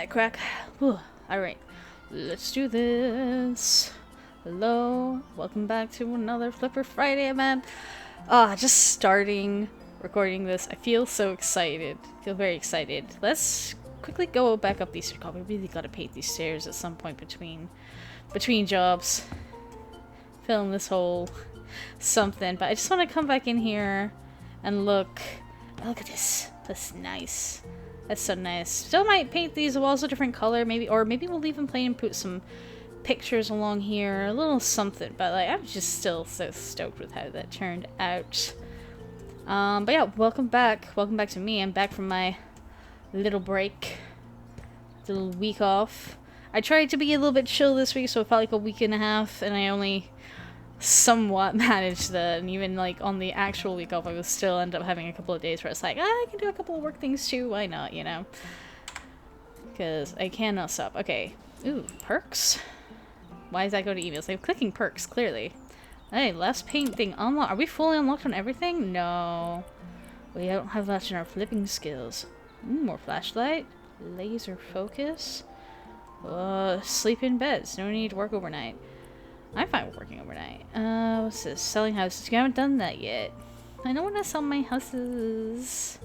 Alright, crack. Alright, let's do this. Hello, welcome back to another Flipper Friday, man. Just starting recording this. I feel so excited. I feel very excited. Let's quickly go back up these stairs. God, we really gotta paint these stairs at some point between jobs. Film this whole something. But I just want to come back in here and look. Look at this. That's nice. That's so nice. Still might paint these walls a different color, maybe, or maybe we'll leave them plain and put some pictures along here, a little something. But like, I'm just still so stoked with how that turned out. But yeah, welcome back to me. I'm back from my little break, little week off. I tried to be a little bit chill this week, so it felt like a week and a half, and I only somewhat managed that. And even like on the actual week off, I would still end up having a couple of days where it's like, I can do a couple of work things too, why not, you know? Because I cannot stop. Okay. Ooh, perks? Why does that go to emails? I'm clicking perks, clearly. Hey, last paint thing unlocked. Are we fully unlocked on everything? No. We don't have much in our flipping skills. More flashlight. Laser focus. Sleep in beds. No need to work overnight. I'm fine with working overnight. What's this? Selling houses. You haven't done that yet. I don't want to sell my houses.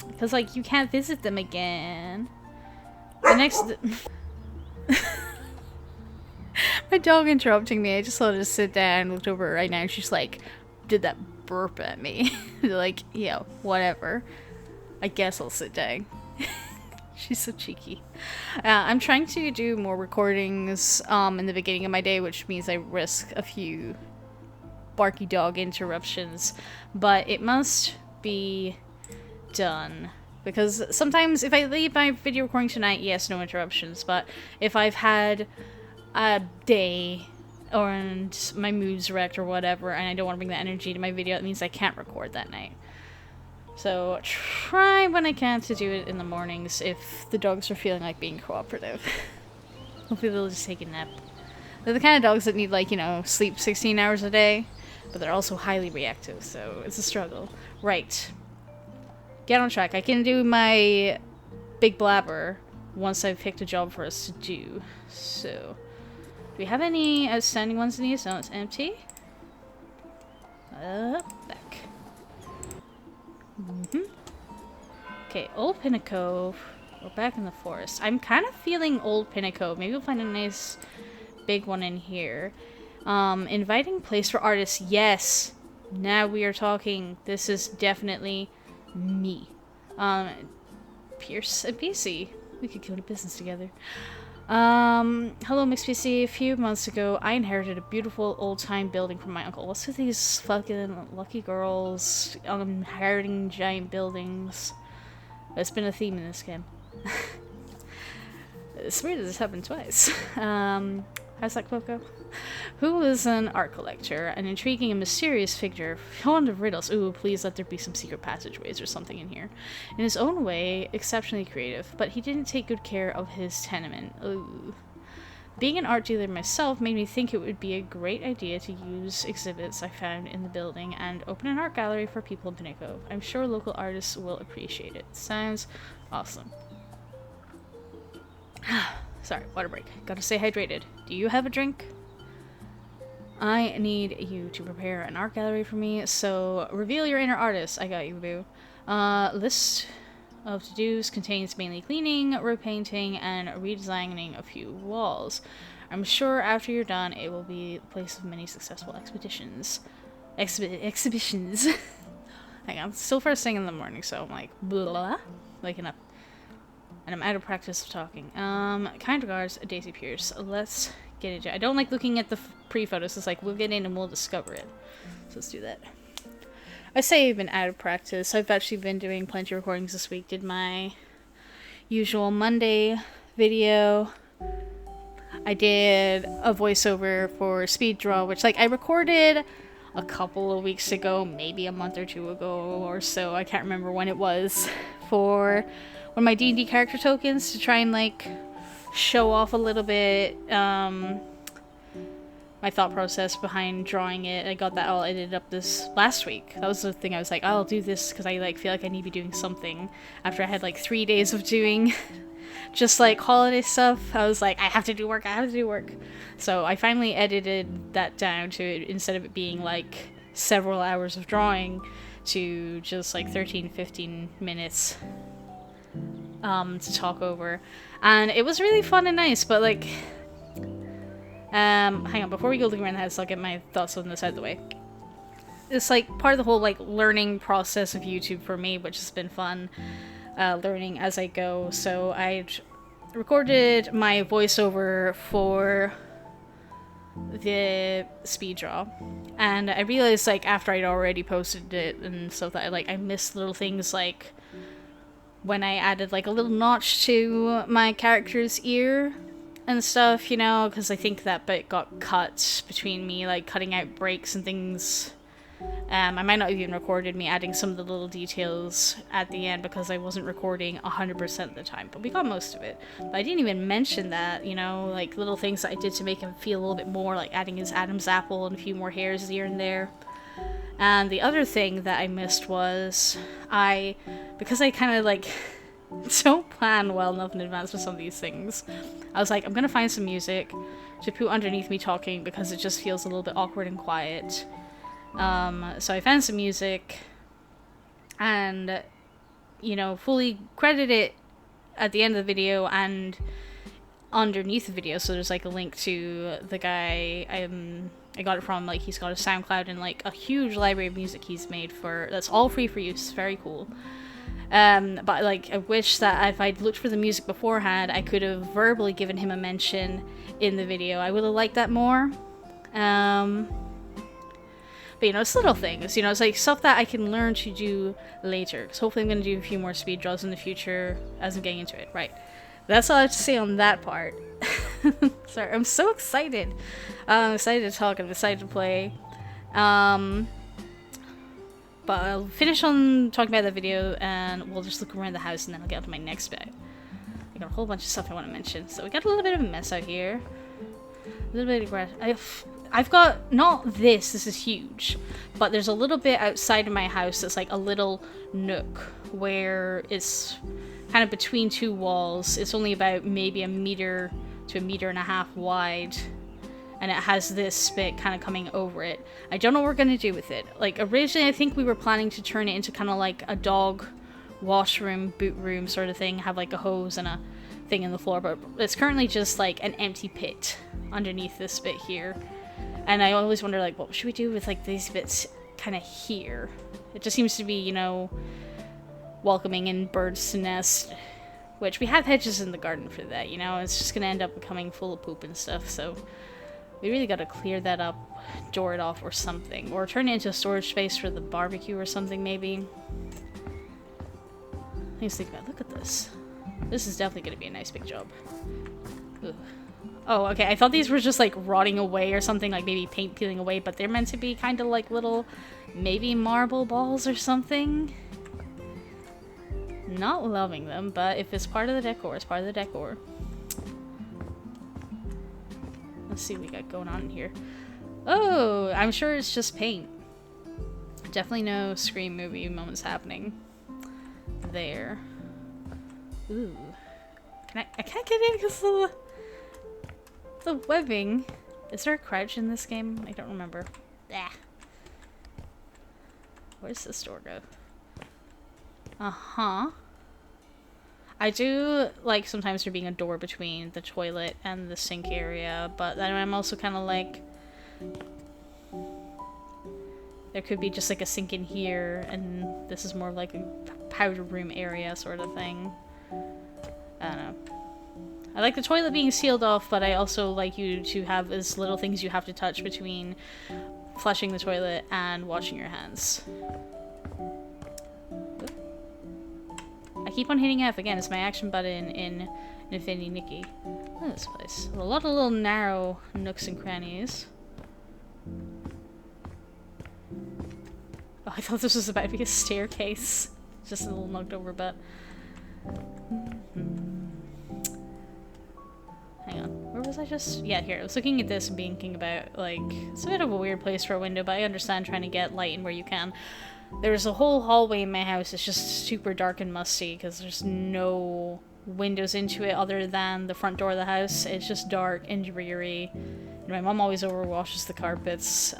Because, like, you can't visit them again. The next... My dog interrupting me. I just wanted to sit down and looked over right now. And she's like, did that burp at me. Like, yeah, whatever. I guess I'll sit down. She's so cheeky. I'm trying to do more recordings in the beginning of my day, which means I risk a few barky dog interruptions. But it must be done. Because sometimes if I leave my video recording tonight, yes, no interruptions. But if I've had a day and my mood's wrecked or whatever, and I don't want to bring that energy to my video, it means I can't record that night. So try when I can to do it in the mornings if the dogs are feeling like being cooperative. Hopefully they'll just take a nap. They're the kind of dogs that need, like, you know, sleep 16 hours a day, but they're also highly reactive, so it's a struggle. Right. Get on track. I can do my big blabber once I've picked a job for us to do. So, do we have any outstanding ones in these? No, it's empty. Back. Okay, Old Pinnacle. We're back in the forest. I'm kind of feeling Old Pinnacle. Maybe we'll find a nice big one in here. Inviting place for artists. Yes. Now we are talking. This is definitely me. Pierce and PC. We could go to business together. Hello, Mixed PC. A few months ago, I inherited a beautiful old-time building from my uncle. What's with these fucking lucky girls inheriting giant buildings? It's been a theme in this game. It's weird that this happened twice. How's that quote go? Who is an art collector, an intriguing and mysterious figure, fond of riddles. Ooh, please let there be some secret passageways or something in here. In his own way, exceptionally creative, but he didn't take good care of his tenement. Ooh. Being an art dealer myself made me think it would be a great idea to use exhibits I found in the building and open an art gallery for people in Pinnacle. I'm sure local artists will appreciate it. Sounds awesome. Sorry, water break. Gotta stay hydrated. Do you have a drink? I need you to prepare an art gallery for me, so reveal your inner artist. I got you, boo. List of to-dos contains mainly cleaning, repainting, and redesigning a few walls. I'm sure after you're done, it will be the place of many successful expeditions. Exhibitions. Hang on, it's still first thing in the morning, so I'm like, blah, waking up. And I'm out of practice of talking. Kind regards, Daisy Pierce. Let's get into it. I don't like looking at the pre-photos. It's like, we'll get in and we'll discover it. So let's do that. I say I've been out of practice. I've actually been doing plenty of recordings this week. Did my usual Monday video. I did a voiceover for Speed Draw, which, like, I recorded a couple of weeks ago, maybe a month or two ago or so. I can't remember when it was, for one of my D&D character tokens to try and, like, show off a little bit my thought process behind drawing it. I got that all edited up this last week. That was the thing I was like, I'll do this because I like feel like I need to be doing something after I had like 3 days of doing just like holiday stuff. I was like, I have to do work, I have to do work. So I finally edited that down to, instead of it being like several hours of drawing, to just like 13-15 minutes to talk over. And it was really fun and nice, but like hang on, before we go looking around the house, I'll get my thoughts on this out of the way. It's like part of the whole like learning process of YouTube for me, which has been fun, learning as I go. So I recorded my voiceover for the speed draw, and I realized like after I'd already posted it and stuff that I missed little things, like when I added like a little notch to my character's ear and stuff, you know, because I think that bit got cut between me like cutting out breaks and things. I might not have even recorded me adding some of the little details at the end because I wasn't recording 100% of the time, but we got most of it. But I didn't even mention that, you know, like little things that I did to make him feel a little bit more, like adding his Adam's apple and a few more hairs here and there. And the other thing that I missed was because I kind of like don't plan well enough in advance for some of these things, I was like, I'm gonna find some music to put underneath me talking because it just feels a little bit awkward and quiet. So I found some music and, you know, fully credit it at the end of the video and underneath the video. So there's like a link to the guy I got it from. Like, he's got a SoundCloud and like a huge library of music he's made that's all free for use. Very cool. But like, I wish that if I'd looked for the music beforehand, I could have verbally given him a mention in the video. I would have liked that more. But, you know, it's little things, you know, it's like stuff that I can learn to do later. Because hopefully I'm going to do a few more speed draws in the future as I'm getting into it. Right. That's all I have to say on that part. Sorry, I'm so excited. I'm excited to talk, I'm excited to play. But I'll finish on talking about that video and we'll just look around the house and then I'll get to my next bit. I got a whole bunch of stuff I want to mention. So we got a little bit of a mess out here. A little bit of grass. I've got, not this is huge, but there's a little bit outside of my house that's like a little nook where it's kind of between two walls. It's only about maybe 1 meter to 1.5 meters wide, and it has this bit kind of coming over it. I don't know what we're going to do with it. Like, originally I think we were planning to turn it into kind of like a dog washroom, boot room sort of thing, have like a hose and a thing in the floor, but it's currently just like an empty pit underneath this bit here. And I always wonder, like, what should we do with, like, these bits kind of here? It just seems to be, you know, welcoming in birds to nest, which we have hedges in the garden for that, you know? It's just going to end up becoming full of poop and stuff, so we really got to clear that up, door it off or something, or turn it into a storage space for the barbecue or something, maybe. Let's think about it. Look at this. This is definitely going to be a nice big job. Ugh. Oh, okay, I thought these were just, like, rotting away or something, like maybe paint peeling away, but they're meant to be kind of like little, maybe marble balls or something. Not loving them, but if it's part of the decor, it's part of the decor. Let's see what we got going on in here. Oh, I'm sure it's just paint. Definitely no Scream movie moments happening there. Ooh. I can't get in because of the webbing. Is there a crouch in this game? I don't remember. Ah. Where's this door go? Uh-huh. I do like sometimes there being a door between the toilet and the sink area, but then I'm also kind of like, there could be just like a sink in here and this is more like a powder room area sort of thing. I don't know. I like the toilet being sealed off, but I also like you to have as little things you have to touch between flushing the toilet and washing your hands. Oop. I keep on hitting F again. It's my action button in Infinity Nikki. Look at this place. A lot of little narrow nooks and crannies. Oh, I thought this was about to be a staircase. Just a little knocked over, but... Hang on. Where was I just... Yeah, here. I was looking at this and thinking about, like, it's a bit of a weird place for a window, but I understand trying to get light in where you can. There's a whole hallway in my house. It's just super dark and musty because there's no windows into it other than the front door of the house. It's just dark and dreary. And my mom always overwashes the carpets,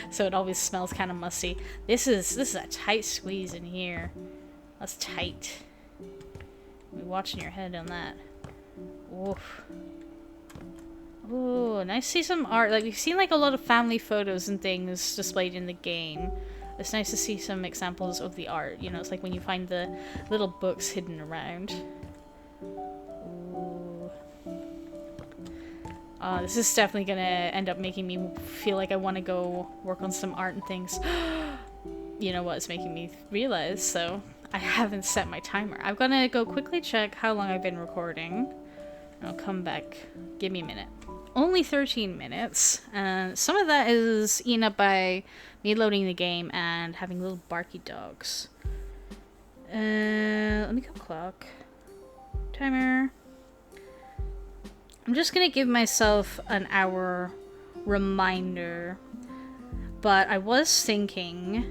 so it always smells kind of musty. This is a tight squeeze in here. That's tight. Be watching your head on that. Oof. Ooh, nice to see some art. Like, we've seen like a lot of family photos and things displayed in the game. It's nice to see some examples of the art. You know, it's like when you find the little books hidden around. Ooh. This is definitely gonna end up making me feel like I want to go work on some art and things. You know what it's making me realize, so I haven't set my timer. I'm gonna go quickly check how long I've been recording. I'll come back. Give me a minute. Only 13 minutes, and some of that is eaten up by me loading the game and having little barky dogs. Let me go clock. Timer. I'm just gonna give myself an hour reminder, but I was thinking,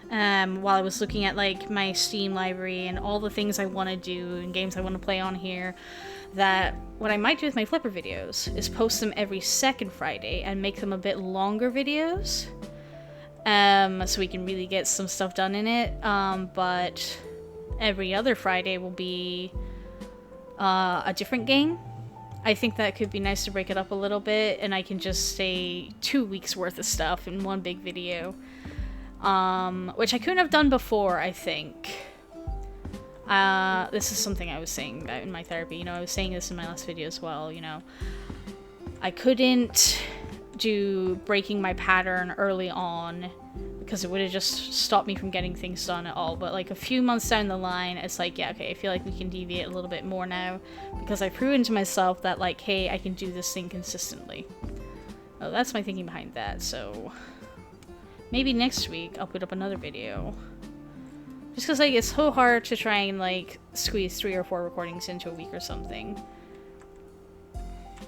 while I was looking at like my Steam library and all the things I want to do and games I want to play on here, that what I might do with my Flipper videos is post them every second Friday and make them a bit longer videos, so we can really get some stuff done in it, but every other Friday will be a different game. I think that could be nice to break it up a little bit, and I can just say 2 weeks worth of stuff in one big video, which I couldn't have done before, I think. This is something I was saying about in my therapy. You know, I was saying this in my last video as well, you know. I couldn't do breaking my pattern early on because it would have just stopped me from getting things done at all. But like a few months down the line, it's like, yeah, okay, I feel like we can deviate a little bit more now because I've proven to myself that, like, hey, I can do this thing consistently. Oh, that's my thinking behind that. So maybe next week I'll put up another video. Just because, like, it's so hard to try and, like, squeeze 3 or 4 recordings into a week or something.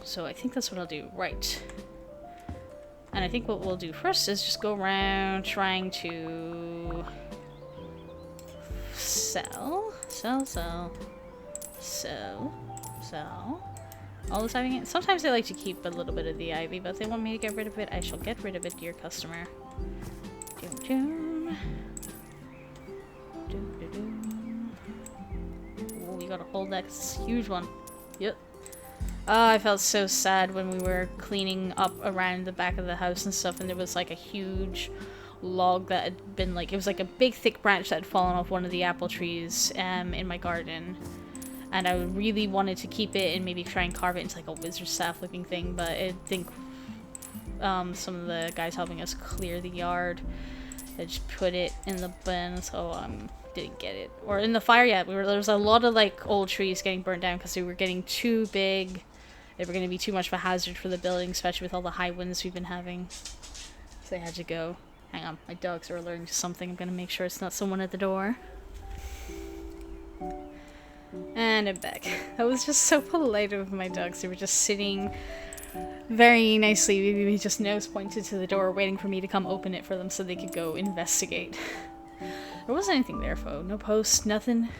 So I think that's what I'll do. Right. And I think what we'll do first is just go around trying to sell. All this ivy. Sometimes they like to keep a little bit of the ivy, but if they want me to get rid of it, I shall get rid of it, dear customer. Oh, you gotta hold that 'cause it's a huge one. Yep. I felt so sad when we were cleaning up around the back of the house and stuff, and there was like a huge log that had been like, it was like a big thick branch that had fallen off one of the apple trees in my garden. And I really wanted to keep it and maybe try and carve it into like a wizard staff looking thing, but I think some of the guys helping us clear the yard had just put it in the bin, so didn't get it. Or in the fire, yeah, there was a lot of like old trees getting burnt down because they were getting too big. They were going to be too much of a hazard for the building, especially with all the high winds we've been having. So they had to go. Hang on, my dogs are alerting to something. I'm going to make sure it's not someone at the door. And I'm back. That was just so polite of my dogs. They were just sitting very nicely, maybe just nose pointed to the door, waiting for me to come open it for them so they could go investigate. There wasn't anything there, folks. No posts, nothing.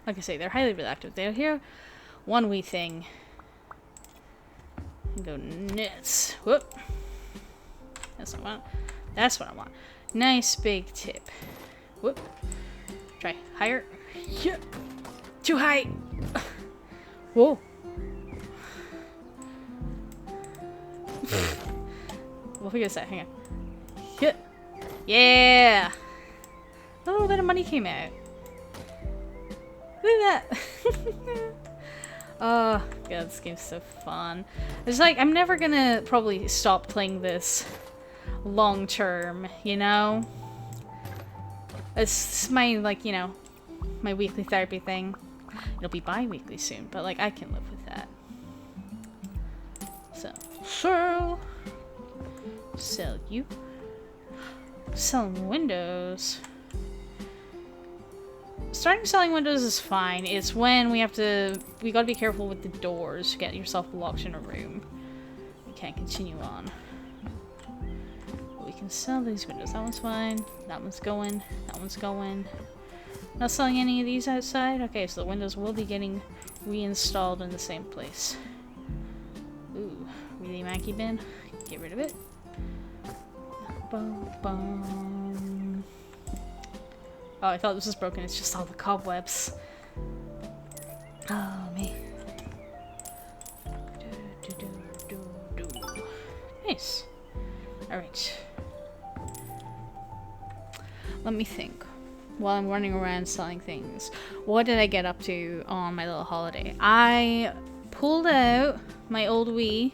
Like I say, they're highly reactive. They'll hear one wee thing and go nuts. Whoop. That's what I want. That's what I want. Nice big tip. Whoop. Try higher. Yeah. Too high. Whoa. We'll figure this out. Hang on. Yeah. Yeah. A little bit of money came out. Look at that. Oh, God, this game's so fun. It's like, I'm never gonna probably stop playing this long term, you know? It's my, like, you know, my weekly therapy thing. It'll be bi-weekly soon, but, like, I can live with that. So, sell you. Selling windows. starting selling windows is fine. It's when we gotta be careful with the doors to get yourself locked in a room. You can't continue on. But we can sell these windows. That one's fine. That one's going. That one's going. Not selling any of these outside? Okay, so the windows will be getting reinstalled in the same place. Ooh, really manky bin. Get rid of it. Bum, bum. Oh, I thought this was broken. It's just all the cobwebs. Oh, me. Nice. Alright. Let me think. While I'm running around selling things, what did I get up to on my little holiday? I pulled out my old Wii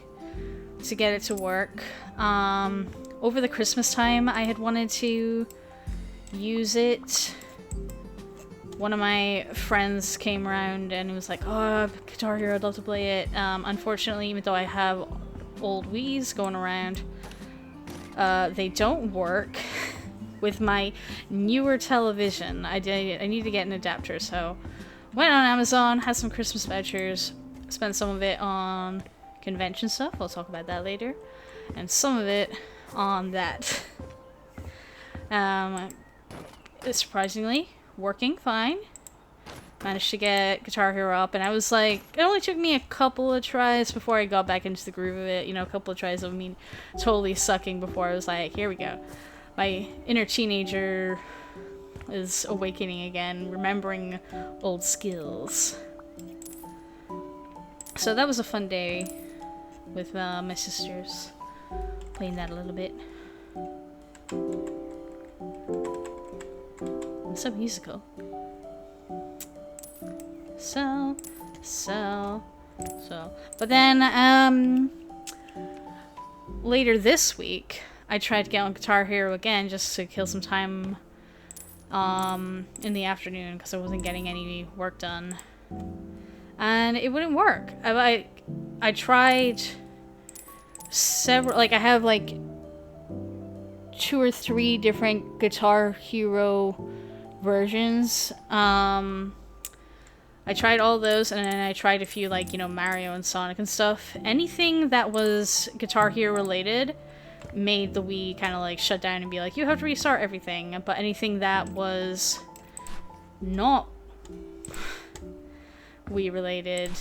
to get it to work. Over the Christmas time, I had wanted to use it. One of my friends came around and was like, oh, Guitar Hero, I'd love to play it. Unfortunately, even though I have old Wiis going around, they don't work with my newer television. I need to get an adapter, so went on Amazon, had some Christmas vouchers, spent some of it on convention stuff, I'll talk about that later, and some of it on that. It's surprisingly working fine. Managed to get Guitar Hero up, and I was like, it only took me a couple of tries before I got back into the groove of it. You know, a couple of tries of me totally sucking before I was like, here we go. My inner teenager is awakening again, remembering old skills. So that was a fun day with my sisters, playing that a little bit. It's so musical. So. But then, later this week, I tried to get on Guitar Hero again just to kill some time in the afternoon because I wasn't getting any work done. And it wouldn't work. I tried several, like I have like 2 or 3 different Guitar Hero versions. I tried all those, and then I tried a few, like, you know, Mario and Sonic and stuff. Anything that was Guitar Hero related made the Wii kind of like shut down and be like, you have to restart everything. But anything that was not Wii related,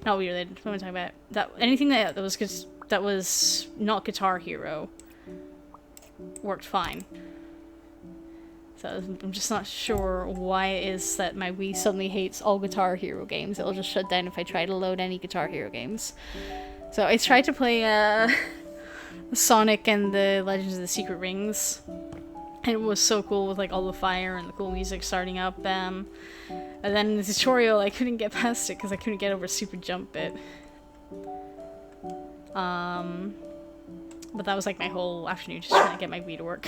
what am I talking about? Anything that was not Guitar Hero worked fine. So I'm just not sure why it is that my Wii suddenly hates all Guitar Hero games. It'll just shut down if I try to load any Guitar Hero games. So I tried to play Sonic and the Legends of the Secret Rings. And it was so cool with like all the fire and the cool music starting up. And then the tutorial, I couldn't get past it because I couldn't get over Super Jump bit. But that was like my whole afternoon just trying to get my Wii to work.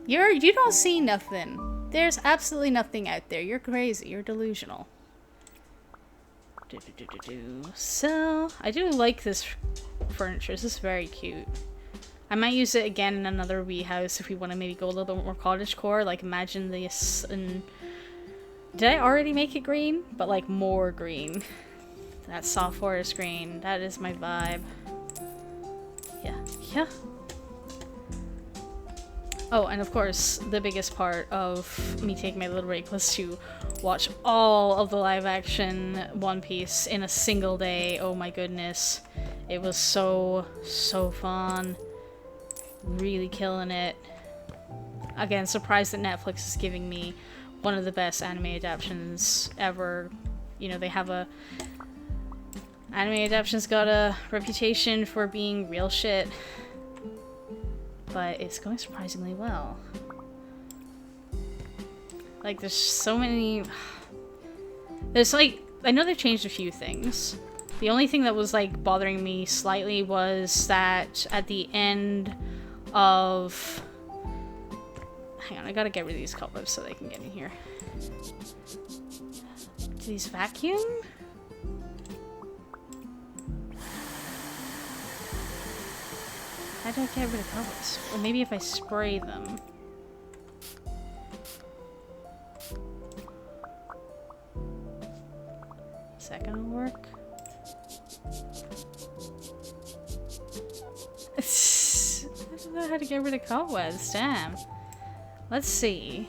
You don't see nothing. There's absolutely nothing out there. You're crazy. You're delusional. So, I do like this furniture. This is very cute. I might use it again in another Wii house if we want to maybe go a little bit more cottagecore. Like, imagine this and... Did I already make it green? But, like, more green. That soft forest green. That is my vibe. Yeah. Oh, and of course, the biggest part of me taking my little break was to watch all of the live-action One Piece in a single day. Oh my goodness. It was so fun. Really killing it. Again, surprised that Netflix is giving me one of the best anime adaptations ever. You know, they have a... Anime adaptations got a reputation for being real shit. But it's going surprisingly well. Like, there's so many... There's, like... I know they've changed a few things. The only thing that was, like, bothering me slightly was that at the end of... Hang on, I gotta get rid of these cobwebs so they can get in here. Do these vacuum? How do I get rid of cobwebs? Or maybe if I spray them. Is that gonna work? I don't know how to get rid of cobwebs, damn. Let's see.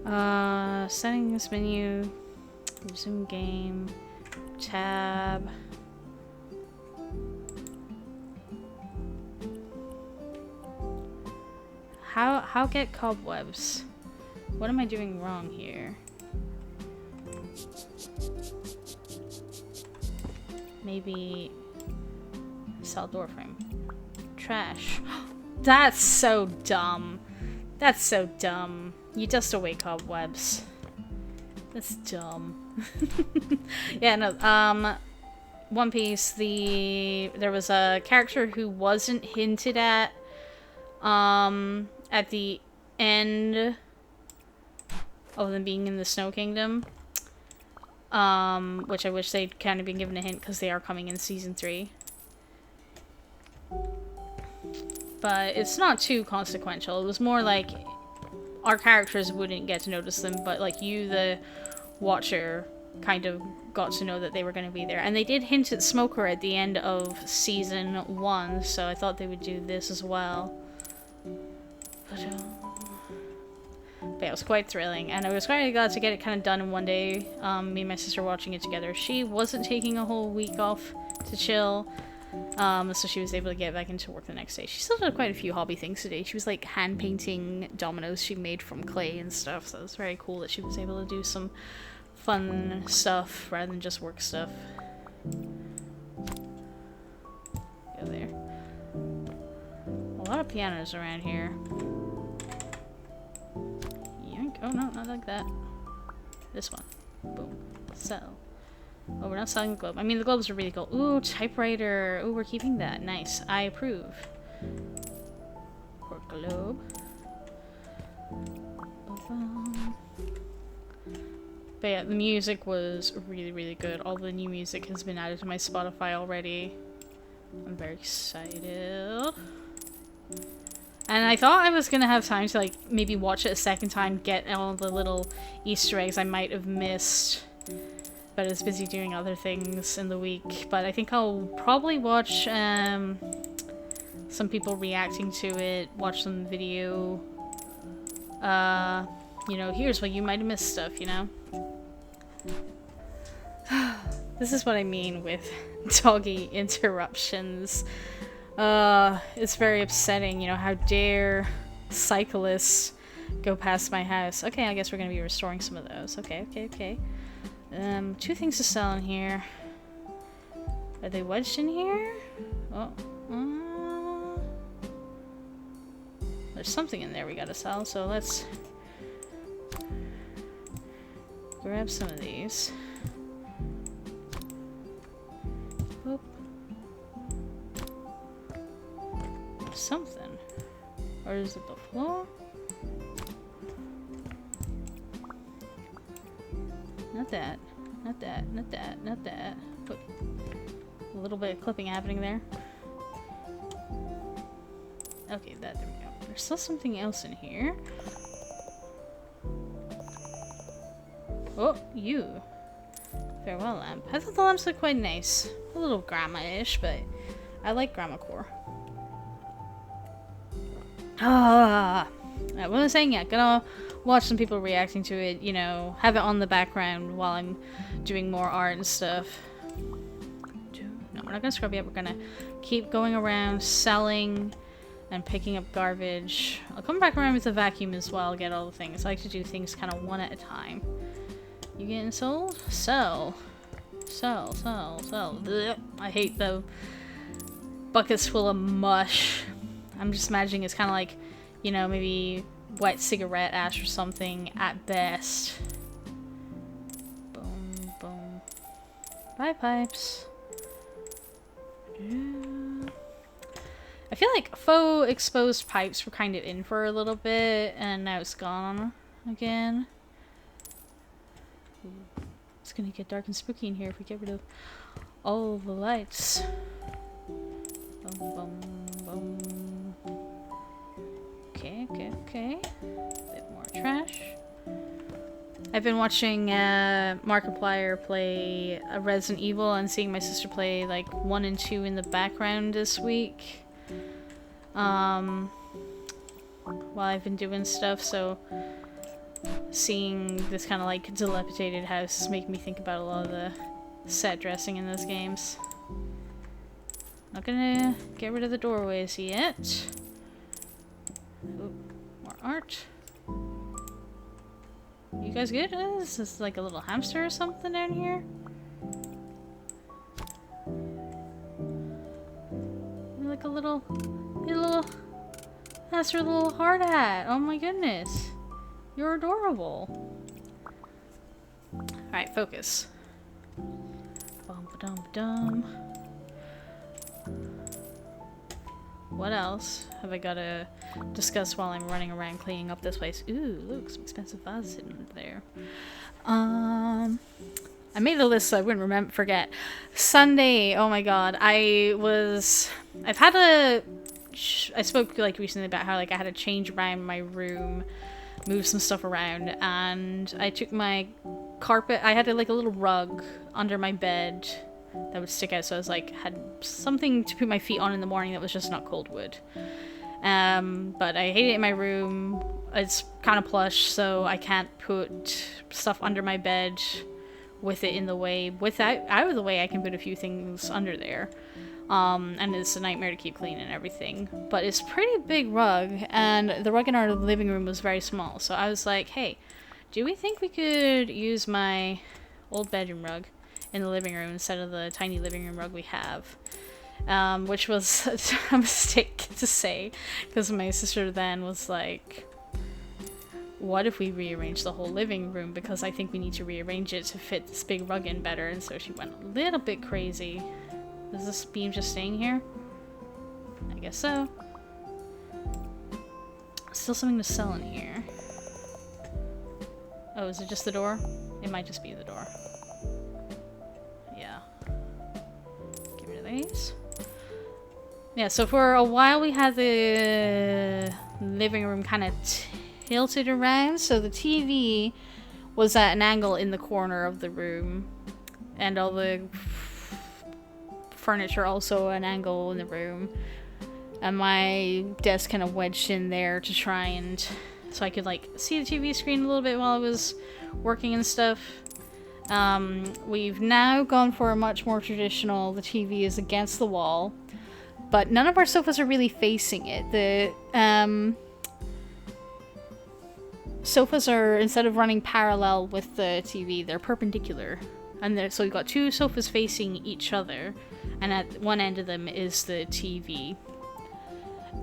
Settings menu, resume game, tab. How get cobwebs? What am I doing wrong here? Maybe cell door frame. Trash. That's so dumb. That's so dumb. You dust away cobwebs. That's dumb. Yeah, no, One Piece, there was a character who wasn't hinted at the end of them being in the Snow Kingdom. Which I wish they'd kind of been given a hint because they are coming in season 3. But it's not too consequential. It was more like our characters wouldn't get to notice them, but like you, the watcher, kind of got to know that they were going to be there. And they did hint at Smoker at the end of season 1, so I thought they would do this as well. But yeah, it was quite thrilling, and I was quite glad to get it kind of done in one day. Me and my sister watching it together. She wasn't taking a whole week off to chill, so she was able to get back into work the next day. She still did quite a few hobby things today. She was like hand painting dominoes she made from clay and stuff, so it was very cool that she was able to do some fun stuff rather than just work stuff. Go there. A lot of pianos around here. Yoink. Oh no, not like that. This one. Boom. Sell. Oh, we're not selling the globe. I mean, the globes are really cool. Ooh, typewriter. Ooh, we're keeping that. Nice. I approve. Or globe. But yeah, the music was really, really good. All the new music has been added to my Spotify already. I'm very excited. And I thought I was gonna have time to like maybe watch it a second time, get all the little Easter eggs I might have missed. But I was busy doing other things in the week. But I think I'll probably watch some people reacting to it, watch some video. You know, here's what you might have missed stuff, you know? This is what I mean with doggy interruptions. It's very upsetting, you know, how dare cyclists go past my house. Okay, I guess we're gonna be restoring some of those. Okay. 2 things to sell in here. Are they wedged in here? Oh, there's something in there we gotta sell, so let's grab some of these. Oop. Something. Or is it the floor? Not that. But a little bit of clipping happening there. Okay, there we go. There's still something else in here. Oh, you. Farewell lamp. I thought the lamps looked quite nice. A little grandma-ish, but I like grandma core. What was I saying? Yeah, gonna watch some people reacting to it, you know, have it on the background while I'm doing more art and stuff. No, we're not gonna scrub yet. We're gonna keep going around selling and picking up garbage. I'll come back around with the vacuum as well, get all the things. I like to do things kind of one at a time. You getting sold? Sell. Blech. I hate the buckets full of mush. I'm just imagining it's kind of like, you know, maybe wet cigarette ash or something at best. Boom, boom. Bye, pipes. I feel like faux exposed pipes were kind of in for a little bit, and now it's gone again. Ooh. It's gonna get dark and spooky in here if we get rid of all the lights. Boom, boom, boom. Okay. Bit more trash. I've been watching Markiplier play Resident Evil and seeing my sister play like 1 and 2 in the background this week. While I've been doing stuff, so seeing this kind of like dilapidated house is making me think about a lot of the set dressing in those games. Not gonna get rid of the doorways yet. Ooh, more art. You guys good? Is this like a little hamster or something down here? Like a little hamster with a little hard hat. Oh my goodness. You're adorable. Alright, focus. Bum-ba-dum-ba-dum. What else have I got to discuss while I'm running around cleaning up this place? Ooh, look, some expensive vases sitting there. I made a list so I wouldn't forget. Sunday, oh my god, I spoke like recently about how like I had to change around my room, move some stuff around, and I took my carpet, I had like a little rug under my bed that would stick out, so I was like, had something to put my feet on in the morning that was just not cold wood. But I hate it in my room. It's kind of plush, so I can't put stuff under my bed with it in the way. Out of the way, I can put a few things under there. And it's a nightmare to keep clean and everything. But it's a pretty big rug, and the rug in our living room was very small. So I was like, hey, do we think we could use my old bedroom rug in the living room instead of the tiny living room rug we have? Which was a mistake to say, because my sister then was like, what if we rearrange the whole living room, because I think we need to rearrange it to fit this big rug in better. And so she went a little bit crazy. Is this beam just staying here? I guess so. Still something to sell in here. Oh, is it just the door? It might just be the door. Yeah. Get rid of these. Yeah, so for a while we had the living room kind of tilted around, so the TV was at an angle in the corner of the room, and all the furniture also an angle in the room, and my desk kind of wedged in there to try and so I could like see the TV screen a little bit while I was working and stuff. We've now gone for a much more traditional, the TV is against the wall, but none of our sofas are really facing it. The sofas are, instead of running parallel with the TV, they're perpendicular. And so you've got two sofas facing each other, and at one end of them is the TV.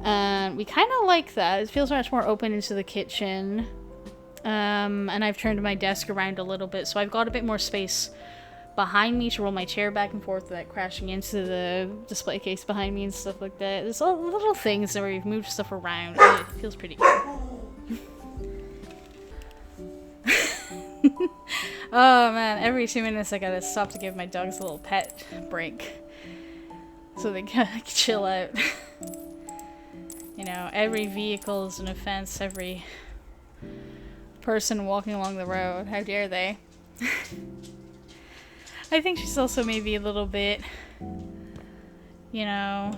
And we kind of like that. It feels much more open into the kitchen. And I've turned my desk around a little bit, so I've got a bit more space behind me to roll my chair back and forth without crashing into the display case behind me and stuff like that. There's all little things where we've moved stuff around, and it feels pretty good. Oh man, every 2 minutes I gotta stop to give my dogs a little pet break so they can chill out. You know, every vehicle is an offense, every person walking along the road, how dare they? I think she's also maybe a little bit, you know,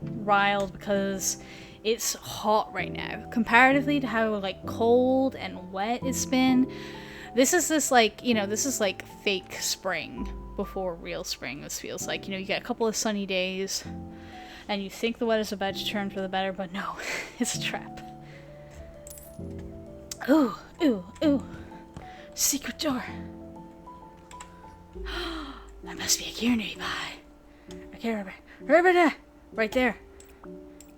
riled because it's hot right now. Comparatively to how, like, cold and wet it's been, this is like, you know, this is like fake spring before real spring, this feels like. You know, you get a couple of sunny days, and you think the weather's about to turn for the better, but no, it's a trap. Ooh, ooh, ooh. Secret door. There must be a gear nearby. Okay, Robert, right there.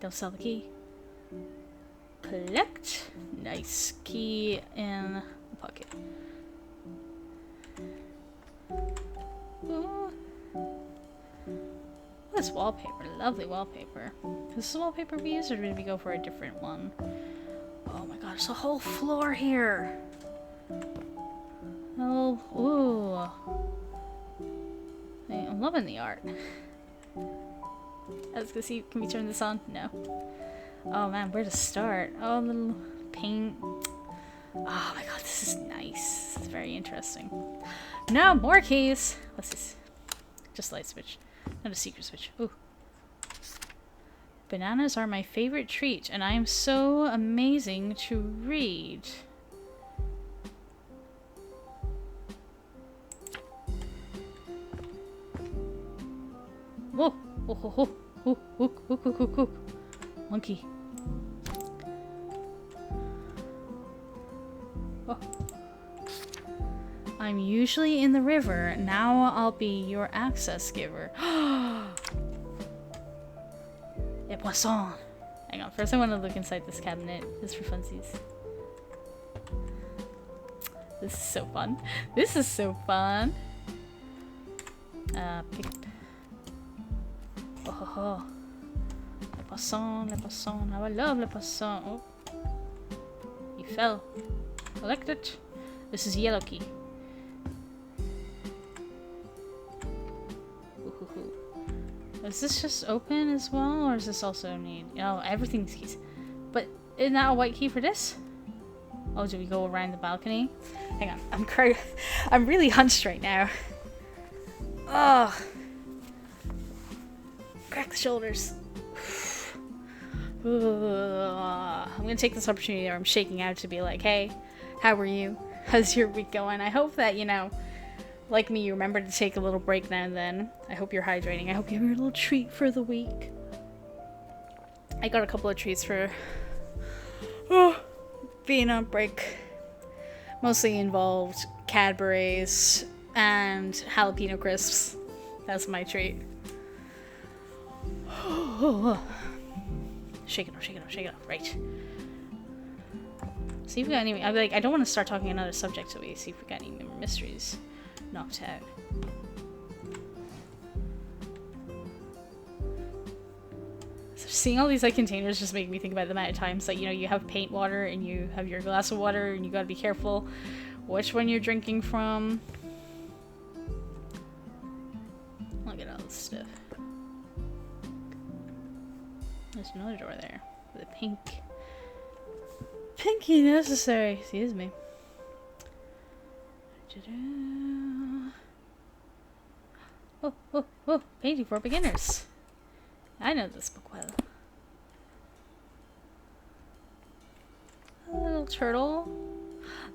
Don't sell the key. Collect. Nice. Key in the pocket. Ooh. This wallpaper. Lovely wallpaper. Is this the wallpaper we use, or did we go for a different one? Oh my god, there's a whole floor here. Oh, ooh. I'm loving the art. I was gonna see, can we turn this on? No. Oh man, where to start? Oh, little paint. Oh my god, this is nice. This is very interesting. No, more keys. What's this? Just light switch. Not a secret switch. Ooh. Bananas are my favorite treat, and I am so amazing to read. Whoa! Whoa! Whoa! Whoa! Whoa! Whoa! Whoa! Whoa! Whoa! Monkey. Oh. I'm usually in the river. Now I'll be your access giver. Et poisson. Hang on. First I want to look inside this cabinet. Just for funsies. This is so fun. This is so fun. Pick up. Oh ho ho. Le poisson, le poisson. How I love le poisson. Oh. You fell. Collect it. This is yellow key. Is this just open as well, or is this also need? Oh, everything's keys. But isn't that a white key for this? Oh, do we go around the balcony? Hang on, I'm really hunched right now. Oh, crack the shoulders. I'm gonna take this opportunity, or I'm shaking out to be like, hey, how are you? How's your week going? I hope that, you know, like me, you remember to take a little break now and then. I hope you're hydrating. I hope you have your little treat for the week. I got a couple of treats for being on break. Mostly involved Cadbury's and jalapeno crisps. That's my treat. Shake it off, shake it off, shake it off. Right. See if we got any. I'm like, I don't want to start talking another subject, so we see if we got any more mysteries knocked out. So seeing all these like containers just make me think about the amount of times that, you know, you have paint water and you have your glass of water and you gotta be careful which one you're drinking from. Look at all this stuff. There's another door there with a pinky necessary. Excuse me. Oh, oh, oh, painting for beginners. I know this book well. A little turtle.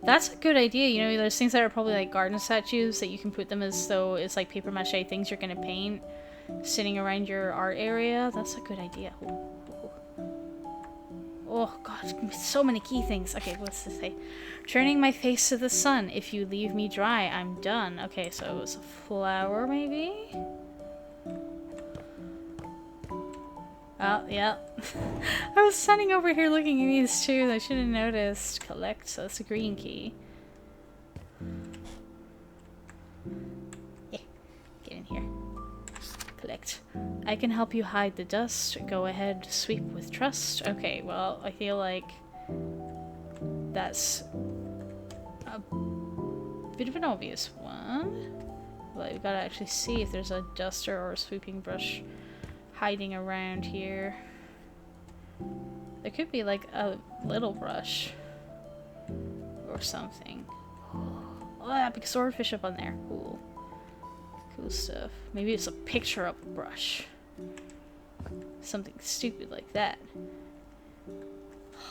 That's a good idea. You know, there's things that are probably like garden statues that you can put them as though it's like paper mache things you're gonna paint sitting around your art area. That's a good idea. Ooh, ooh. Oh god, so many key things. Okay, what's this say? Turning my face to the sun. If you leave me dry, I'm done. Okay, so it's a flower, maybe? Oh, yeah. I was standing over here looking at these too. I should have noticed. Collect, so that's a green key. Yeah, get in here. Collect. I can help you hide the dust. Go ahead, sweep with trust. Okay, well, I feel like that's a bit of an obvious one. But we've got to actually see if there's a duster or a sweeping brush hiding around here. There could be like a little brush or something. Oh, that big swordfish up on there. Cool. Cool stuff. Maybe it's a picture of a brush. Something stupid like that.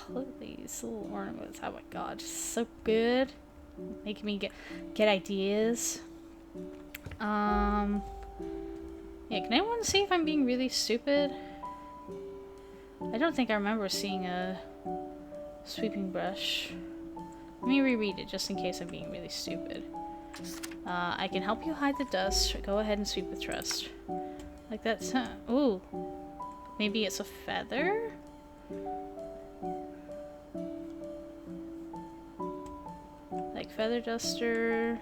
Look at these little ornaments. Oh my god, so good. Making me get ideas. Yeah, can anyone see if I'm being really stupid? I don't think I remember seeing a sweeping brush. Let me reread it just in case I'm being really stupid. I can help you hide the dust. Go ahead and sweep with trust. Like that's... Ooh. Maybe it's a feather? Like feather duster.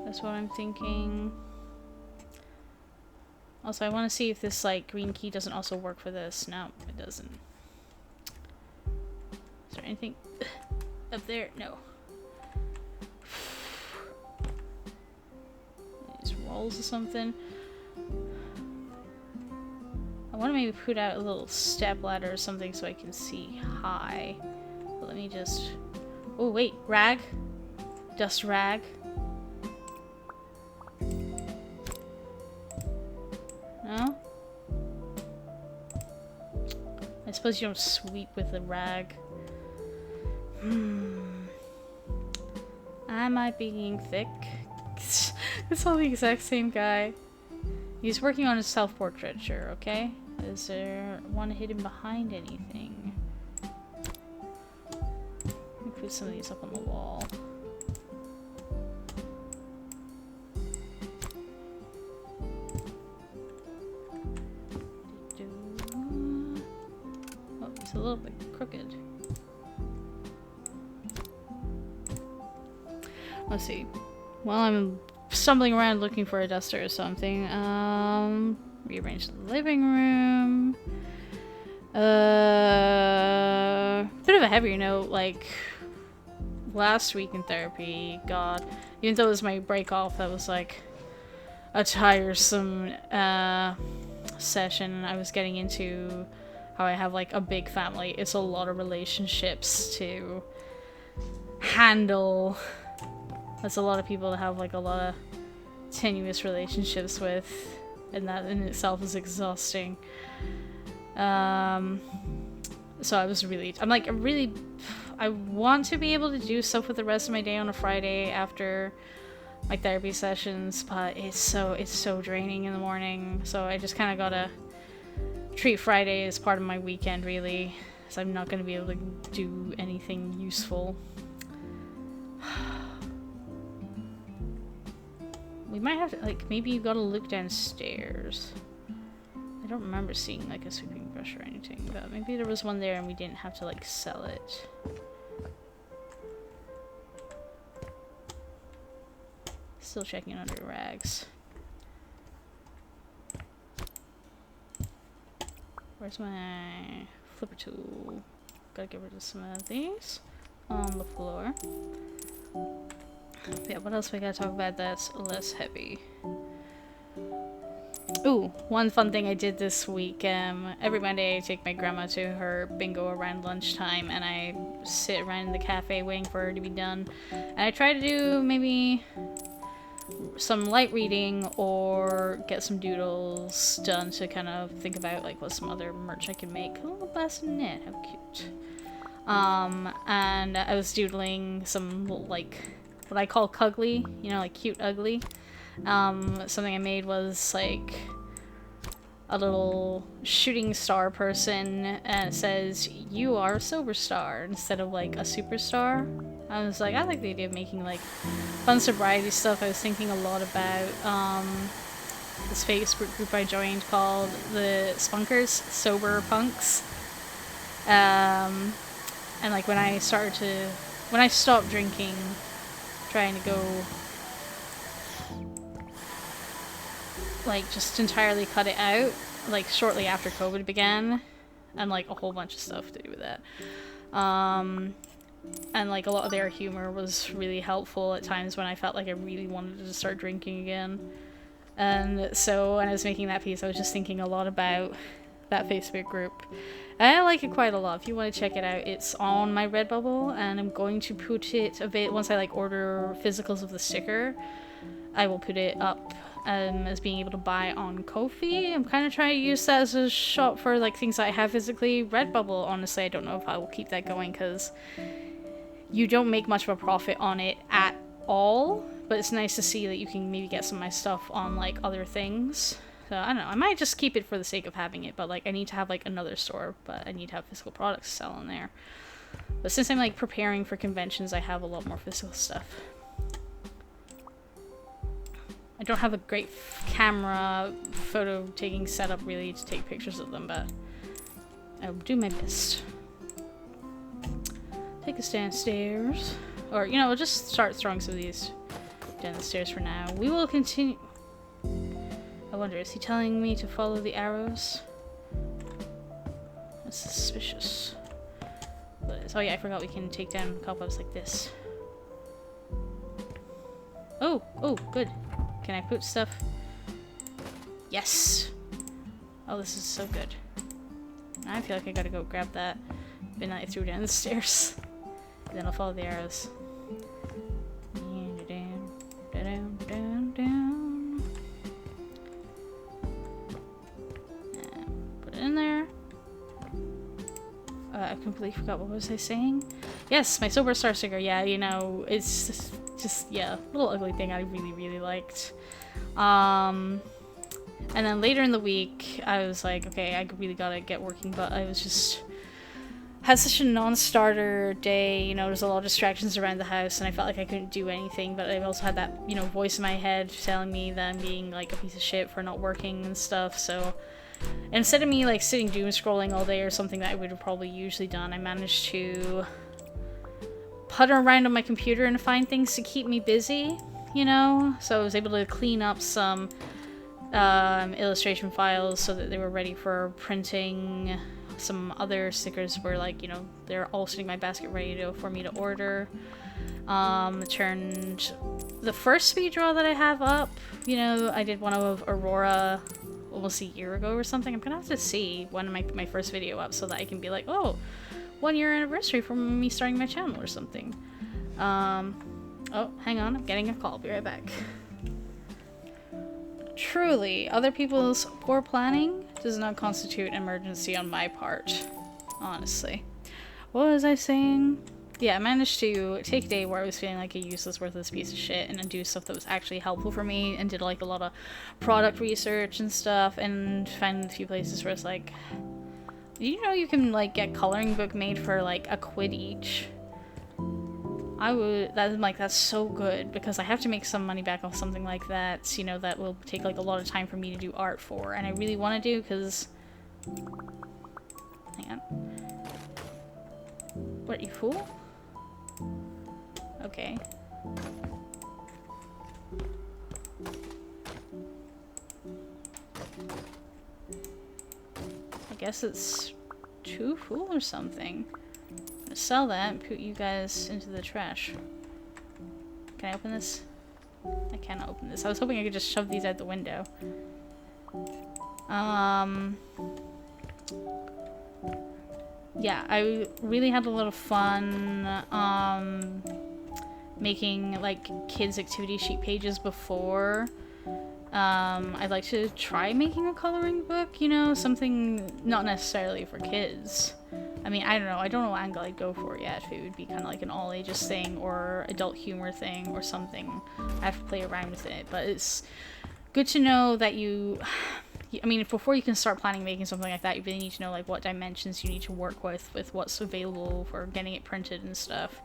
That's what I'm thinking. Also, I want to see if this, like, green key doesn't also work for this. No, it doesn't. Is there anything up there? No. These rolls or something. I want to maybe put out a little step ladder or something so I can see high. But let me just Oh wait, rag? Dust rag? No? I suppose you don't sweep with a rag. Am I being thick? It's all the exact same guy. He's working on his self-portraiture, okay? Is there one hidden behind anything? Let me put some of these up on the wall. Oh, it's a little bit crooked. Let's see. While I'm stumbling around looking for a duster or something, rearrange the living room. Bit of a heavier note, like last week in therapy, God, even though it was my break off, that was like a tiresome session. I was getting into how I have like a big family. It's a lot of relationships to handle. That's a lot of people to have like a lot of tenuous relationships with, and that in itself is exhausting. So I'm like, I want to be able to do stuff with the rest of my day on a Friday after my therapy sessions, but it's so draining in the morning. So I just kind of gotta treat Friday as part of my weekend, really, because I'm not gonna be able to do anything useful. We might have to, like, maybe you gotta look downstairs. I don't remember seeing, like, a sweeping brush or anything, but maybe there was one there and we didn't have to, like, sell it. Still checking under rags. Where's my flipper tool? Gotta get rid of some of these on the floor. Yeah, what else we gotta talk about that's less heavy? Ooh, one fun thing I did this week. Every Monday I take my grandma to her bingo around lunchtime, and I sit around in the cafe waiting for her to be done. And I try to do maybe some light reading or get some doodles done to kind of think about like what some other merch I can make. Oh, a bassinet, how cute. And I was doodling some like what I call cuggly, you know, like cute ugly. Something I made was like a little shooting star person, and it says, "You are a silver star," instead of like a superstar. I was like, I like the idea of making like fun sobriety stuff. I was thinking a lot about this Facebook group I joined called the Spunkers, Sober Punks. And like when I stopped drinking, trying to go like just entirely cut it out, like shortly after COVID began, and like a whole bunch of stuff to do with that. And like a lot of their humor was really helpful at times when I felt like I really wanted to start drinking again. And so when I was making that piece, I was just thinking a lot about that Facebook group. And I like it quite a lot. If you want to check it out, it's on my Redbubble, and I'm going to put it a bit once I like order physicals of the sticker. I will put it up as being able to buy on Ko-fi. I'm kind of trying to use that as a shop for like things I have physically. Redbubble, honestly, I don't know if I will keep that going because you don't make much of a profit on it at all, but it's nice to see that you can maybe get some of my stuff on like other things. So I don't know, I might just keep it for the sake of having it, but like I need to have like another store, but I need to have physical products to sell in there. But since I'm like preparing for conventions, I have a lot more physical stuff. I don't have a great camera photo taking setup really to take pictures of them, but I'll do my best. Take us downstairs. Or, you know, we'll just start throwing some of these down the stairs for now. We will continue. I wonder, is he telling me to follow the arrows? That's suspicious. Oh yeah, I forgot we can take down cobwebs like this. Oh, good. Can I put stuff? Yes! Oh, this is so good. I feel like I gotta go grab that bin that I threw down the stairs. Then I'll follow the arrows. Put it in there. I completely forgot, what was I saying? Yes, my Silver Star sticker. Yeah, you know, it's just yeah, a little ugly thing I really, really liked. And then later in the week, I was like, okay, I really gotta get working, but I was just had such a non-starter day, you know, there's a lot of distractions around the house, and I felt like I couldn't do anything, but I also had that, you know, voice in my head telling me that I'm being, like, a piece of shit for not working and stuff, so instead of me, like, sitting doom scrolling all day or something that I would have probably usually done, I managed to putter around on my computer and find things to keep me busy, you know? So I was able to clean up some illustration files so that they were ready for printing. Some other stickers were like, you know, they're all sitting in my basket ready for me to order. Turned the first speed draw that I have up, you know, I did one of Aurora almost a year ago or something. I'm gonna have to see when I put my first video up so that I can be like, oh, 1 year anniversary from me starting my channel or something. Oh, hang on, I'm getting a call. I'll be right back. Truly, other people's poor planning does not constitute an emergency on my part. Honestly. What was I saying? Yeah, I managed to take a day where I was feeling like a useless, worthless piece of shit and then do stuff that was actually helpful for me, and did like a lot of product research and stuff, and found a few places where it's like, you know, you can like get coloring book made for like £1 each. That's so good, because I have to make some money back off something like that, you know, that will take like a lot of time for me to do art for, and I really want to do, because... Hang on. What, you fool? Okay. I guess it's too full or something. I'm gonna sell that and put you guys into the trash. Can I open this? I cannot open this. I was hoping I could just shove these out the window. Yeah, I really had a lot of fun making like kids activity sheet pages before. I'd like to try making a coloring book, you know, something not necessarily for kids. I mean, I don't know what angle I'd go for yet, if it would be kind of like an all ages thing or adult humor thing or something. I have to play around with it, but it's good to know that I mean, before you can start planning making something like that, you really need to know like what dimensions you need to work with what's available for getting it printed and stuff.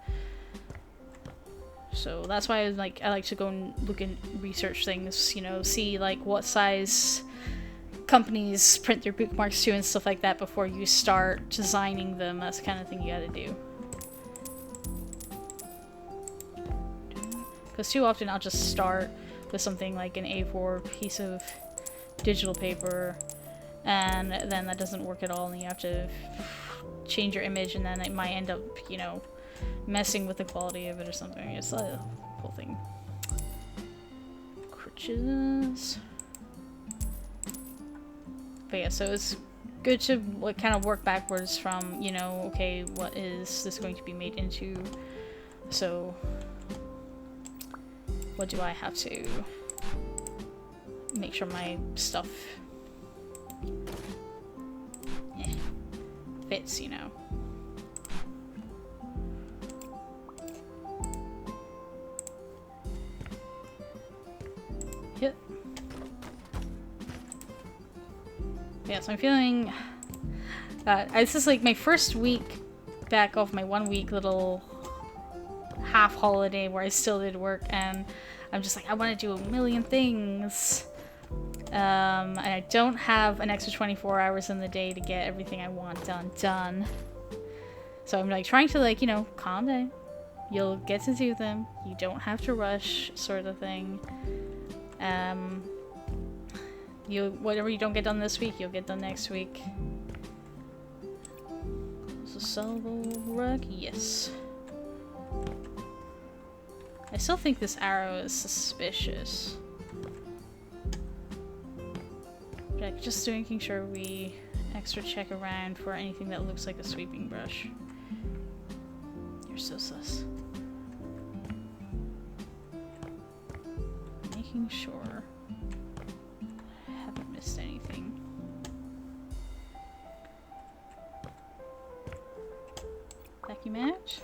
So that's why I like to go and look and research things, you know, see like what size companies print their bookmarks to and stuff like that before you start designing them. That's the kind of thing you gotta do. Because too often I'll just start with something like an A4 piece of digital paper, and then that doesn't work at all, and you have to change your image, and then it might end up, you know, messing with the quality of it or something. It's a whole thing. Crutches. But yeah, so it's good to like kind of work backwards from, you know, okay, what is this going to be made into? So what do I have to make sure my stuff fits, you know? Yep. Yeah, so I'm feeling this is like my first week back off my 1 week little half holiday where I still did work, and I'm just like, I want to do a million things. And I don't have an extra 24 hours in the day to get everything I want done. So I'm like trying to, like, you know, calm down. You'll get to do them. You don't have to rush, sort of thing. Whatever you don't get done this week, you'll get done next week. So sell the rug, yes. I still think this arrow is suspicious. Just making sure we extra check around for anything that looks like a sweeping brush. You're so sus. Making sure I haven't missed anything. Vacuum match?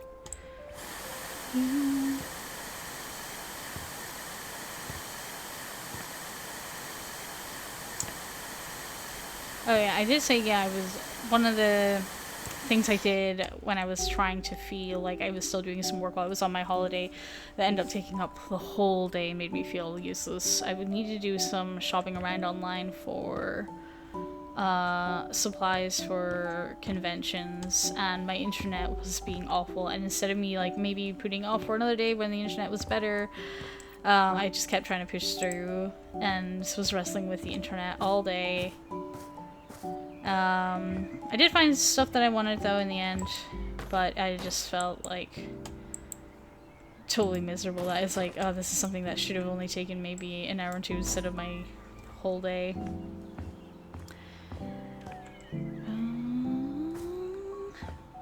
Oh yeah, I did say, yeah, I was, one of the things I did when I was trying to feel like I was still doing some work while I was on my holiday that ended up taking up the whole day and made me feel useless. I would need to do some shopping around online for supplies for conventions, and my internet was being awful, and instead of me like maybe putting off for another day when the internet was better, I just kept trying to push through and was wrestling with the internet all day. I did find stuff that I wanted though in the end, but I just felt like totally miserable. That is like, oh, this is something that should have only taken maybe an hour or two instead of my whole day.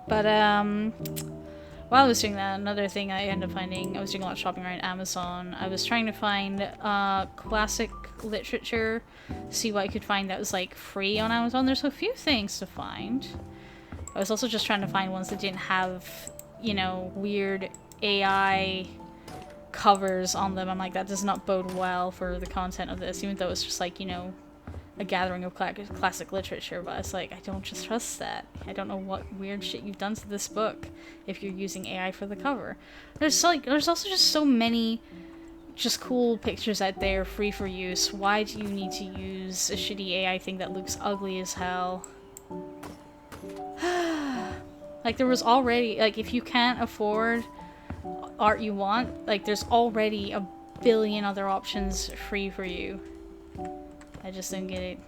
But while I was doing that, another thing I ended up finding, I was doing a lot of shopping around Amazon. I was trying to find classic literature, see what I could find that was like free on Amazon. There's a few things to find. I was also just trying to find ones that didn't have, you know, weird AI covers on them. I'm like, that does not bode well for the content of this, even though it's just like, you know, a gathering of classic literature, but it's like, I don't just trust that. I don't know what weird shit you've done to this book if you're using AI for the cover. There's also just so many just cool pictures out there free for use. Why do you need to use a shitty AI thing that looks ugly as hell? Like, there was already, like, if you can't afford art you want, like, there's already a billion other options free for you. I just didn't get it.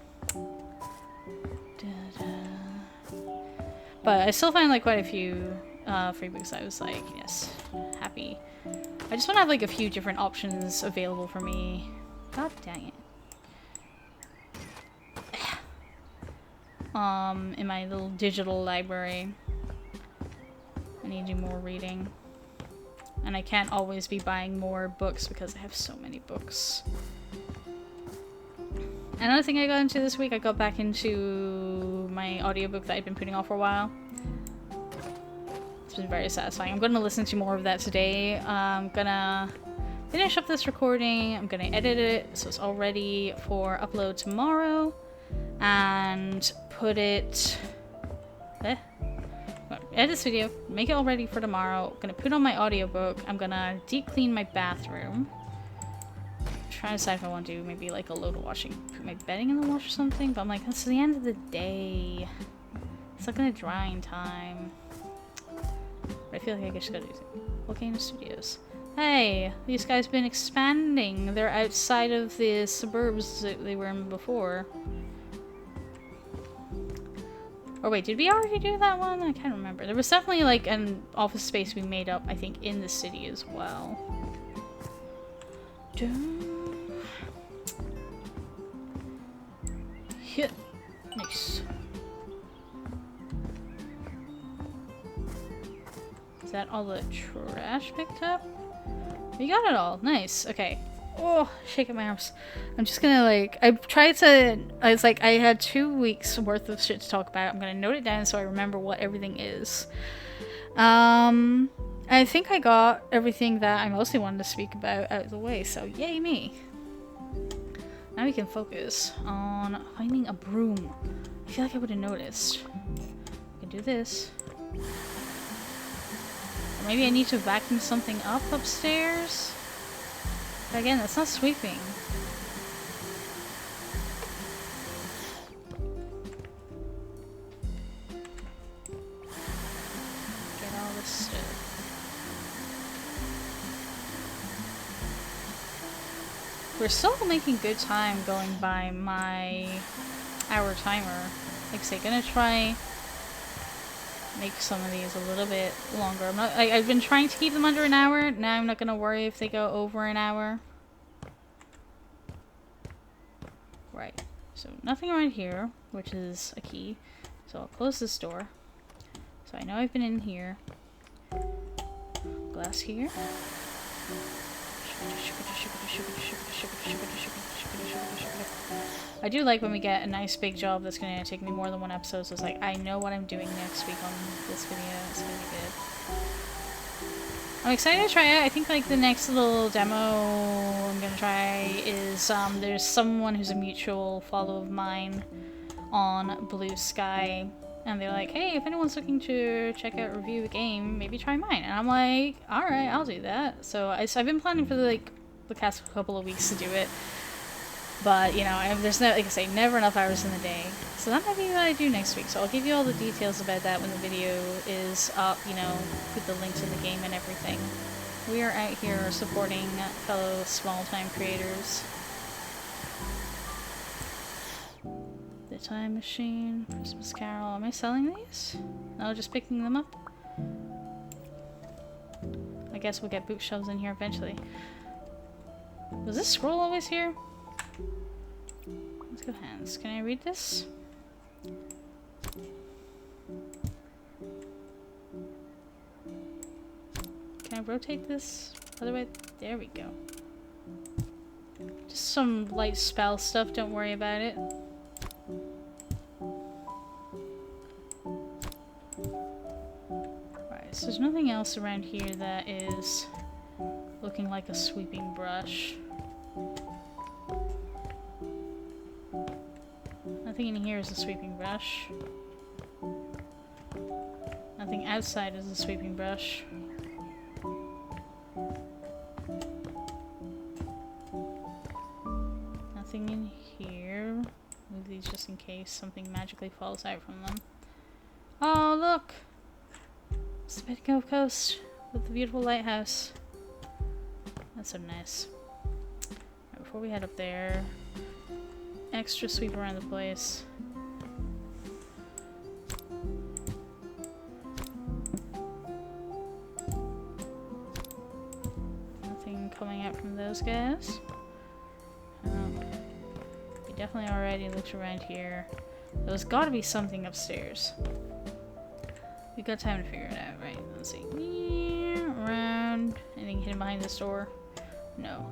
But I still find like quite a few free books. I was like, yes, happy. I just want to have like a few different options available for me. God dang it. In my little digital library. I need to do more reading. And I can't always be buying more books because I have so many books. Another thing I got into this week, I got back into my audiobook that I've been putting off for a while. It's been very satisfying. I'm going to listen to more of that today. I'm going to finish up this recording. I'm going to edit it so it's all ready for upload tomorrow. And put it... edit this video, make it all ready for tomorrow. I'm going to put on my audiobook. I'm going to deep clean my bathroom. Trying to decide if I want to do maybe like a load of washing, put my bedding in the wash or something, but I'm like, that's the end of the day. It's not gonna dry in time. But I feel like I just gotta do it. Volcano Studios. Hey, these guys been expanding. They're outside of the suburbs that they were in before. Or wait, did we already do that one? I can't remember. There was definitely like an office space we made up, I think, in the city as well. Hit. Nice. Is that all the trash picked up? We got it all. Nice. Okay. Oh, shaking my arms. I'm just gonna like, I was like, I had 2 weeks worth of shit to talk about. I'm gonna note it down so I remember what everything is. I think I got everything that I mostly wanted to speak about out of the way, so yay me. Now we can focus on finding a broom. I feel like I would have noticed. I can do this. Or maybe I need to vacuum something up upstairs? But again, that's not sweeping. Get all this stuff. We're still making good time going by my hour timer. Like I say, gonna try make some of these a little bit longer. I'm not, I've been trying to keep them under an hour. Now I'm not gonna worry if they go over an hour. Right. So nothing right here, which is a key. So I'll close this door. So I know I've been in here. glass here. I do like when we get a nice big job that's going to take me more than one episode, so it's like, I know what I'm doing next week on this video. It's going to be good. I'm excited to try it. I think like the next little demo I'm going to try is, there's someone who's a mutual follow of mine on Blue Sky, and they're like, hey, if anyone's looking to check out review a game, maybe try mine. And I'm like, alright, I'll do that. So I've been planning for the past couple of weeks to do it. But, you know, there's no, like I say, never enough hours in the day. So that might be what I do next week. So I'll give you all the details about that when the video is up, you know, with the link to the game and everything. We are out here supporting fellow small-time creators. The Time Machine, Christmas Carol. Am I selling these? No, just picking them up? I guess we'll get bookshelves in here eventually. Was this scroll always here? Let's go hands. Can I read this? Can I rotate this? Otherwise, there we go. Just some light spell stuff, don't worry about it. Right, so there's nothing else around here that is looking like a sweeping brush. Nothing in here is a sweeping brush. Nothing outside is a sweeping brush. Nothing in here. Move these just in case something magically falls out from them. Oh, look! Spitco Coast with the beautiful lighthouse. That's so nice. Right, before we head up there, extra sweep around the place. Nothing coming out from those guys. We definitely already looked around here. There's gotta be something upstairs. We got time to figure it out, right? Let's see. Around. Anything hidden behind this door? No.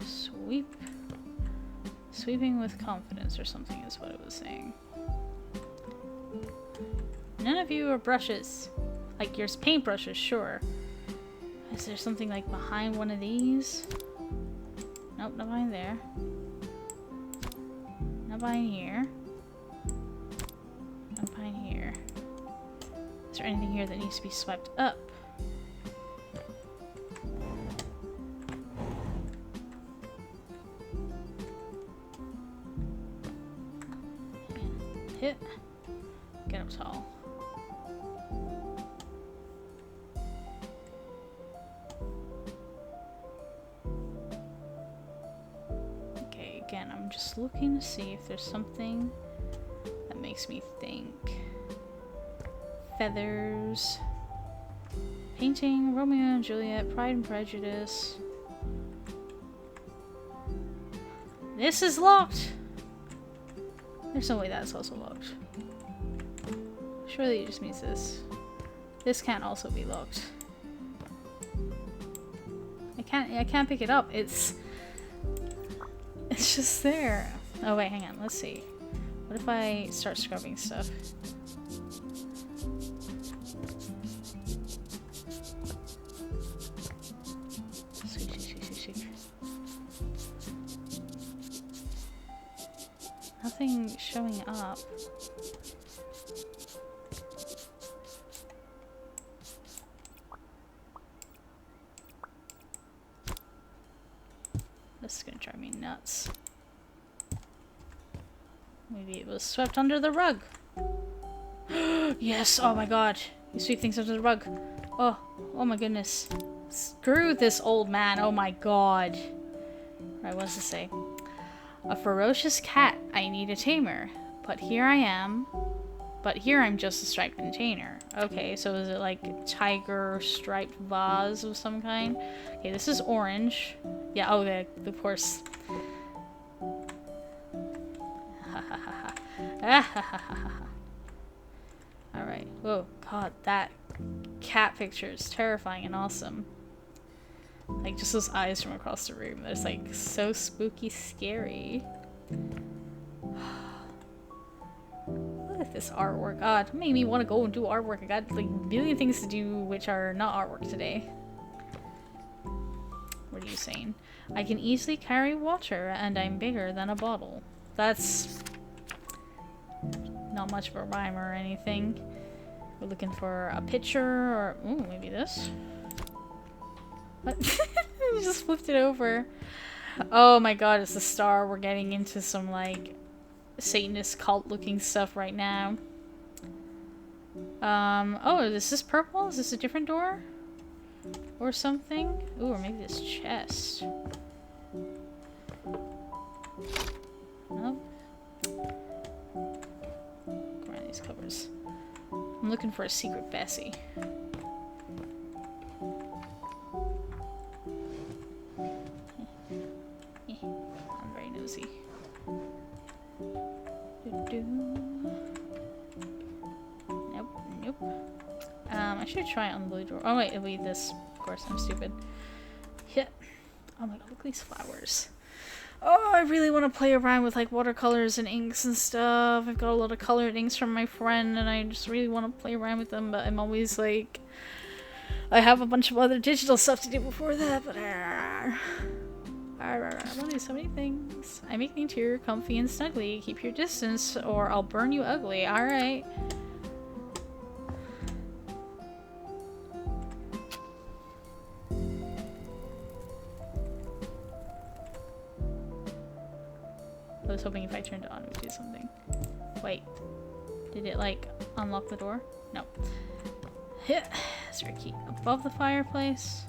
Sweep. Sweeping with confidence or something is what it was saying. None of you are brushes. Like, yours paintbrushes, sure. Is there something like behind one of these? Nope, not behind there. Not behind here. Not behind here. Is there anything here that needs to be swept up? Hit. Get up tall. Okay, again, I'm just looking to see if there's something that makes me think. Feathers. Painting, Romeo and Juliet, Pride and Prejudice. This is locked! There's no way that's also locked. Surely it just means this. This can't also be locked. I can't pick it up. It's just there. Oh wait, hang on. Let's see. What if I start scrubbing stuff? Nothing showing up. This is gonna drive me nuts. Maybe it was swept under the rug. Yes! Oh my god! You sweep things under the rug. Oh my goodness. Screw this old man. Oh my god. Right, what does it say? A ferocious cat. I need a tamer. But here I am. But here I'm just a striped container. Okay, so is it like a tiger striped vase of some kind? Okay, this is orange. Yeah, oh, of course. Alright. Whoa, god, that cat picture is terrifying and awesome. Like, just those eyes from across the room. They're, like, so spooky scary. Look at this artwork. God, it made me want to go and do artwork. I got, like, a million things to do which are not artwork today. What are you saying? I can easily carry water, and I'm bigger than a bottle. That's not much of a rhyme or anything. We're looking for a pitcher or... Ooh, maybe this? What? I just flipped it over. Oh my god, it's the star. We're getting into some, like, Satanist cult-looking stuff right now. Oh, is this purple? Is this a different door? Or something? Ooh, or maybe this chest. Nope. Go around these covers. I'm looking for a secret Bessie. I'm very nosy. Nope, nope. I should try it on the blue door. Oh wait, it'll be this. Of course, I'm stupid. Yeah. Oh my god, look at these flowers. Oh, I really want to play around with like watercolors and inks and stuff. I've got a lot of colored inks from my friend and I just really want to play around with them, but I'm always like... I have a bunch of other digital stuff to do before that, but... I want to do so many things. I make the interior comfy and snuggly. Keep your distance or I'll burn you ugly. Alright. I was hoping if I turned it on it would do something. Wait. Did it like unlock the door? No. Is there a key above the fireplace?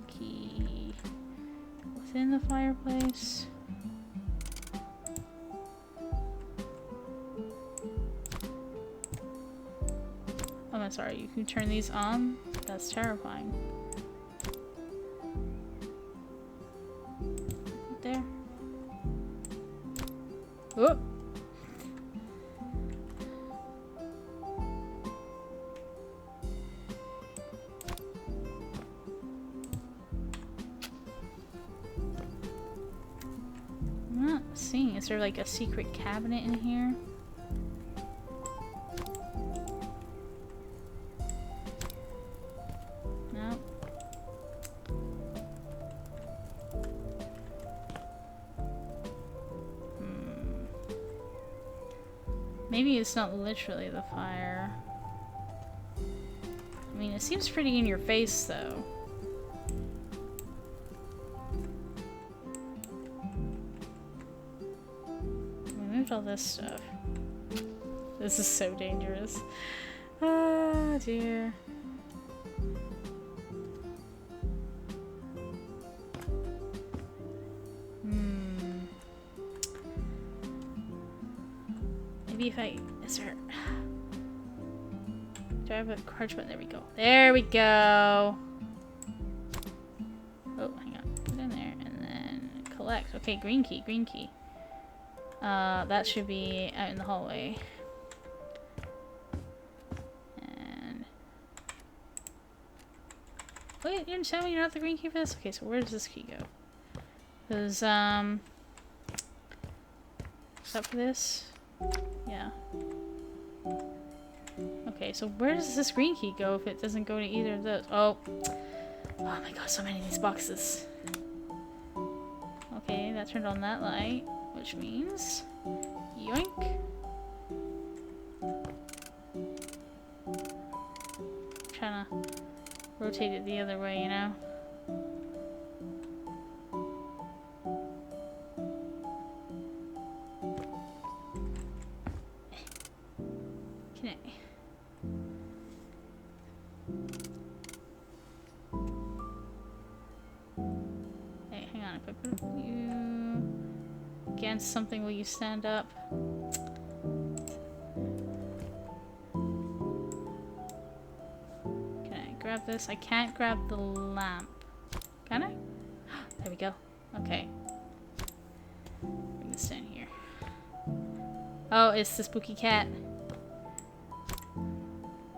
Key within the fireplace. Oh, I'm sorry. You can turn these on? That's terrifying. There. Whoop. I'm not seeing. Is there like a secret cabinet in here? No. Maybe it's not literally the fire. I mean, it seems pretty in your face, though. We moved all this stuff. This is so dangerous. Ah, dear. If I... Is there... Do I have a crouch button? There we go. There we go! Oh, hang on. Put it in there. And then collect. Okay, green key. Green key. That should be out in the hallway. And... Wait, you didn't tell me you're not the green key for this? Okay, so where does this key go? Because, is that for this? Yeah. Okay, so where does this green key go if it doesn't go to either of those? Oh. Oh my god, so many of these boxes. Okay, that turned on that light, which means... Yoink. Trying to rotate it the other way, you know? Something, will you stand up? Can I grab this? I can't grab the lamp. Can I? There we go. Okay. Bring this down here. Oh, it's the spooky cat.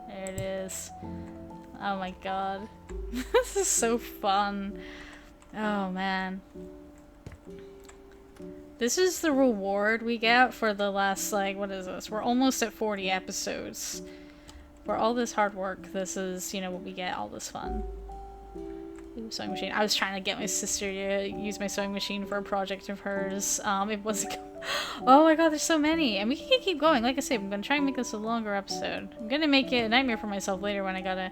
There it is. Oh my god. This is so fun. Oh man. This is the reward we get for the last, like, what is this? We're almost at 40 episodes. For all this hard work, this is, you know, what we get, all this fun. Ooh, sewing machine. I was trying to get my sister to use my sewing machine for a project of hers. It wasn't. Oh my god, there's so many! And we can keep going. Like I said, I'm gonna try and make this a longer episode. I'm gonna make it a nightmare for myself later when I gotta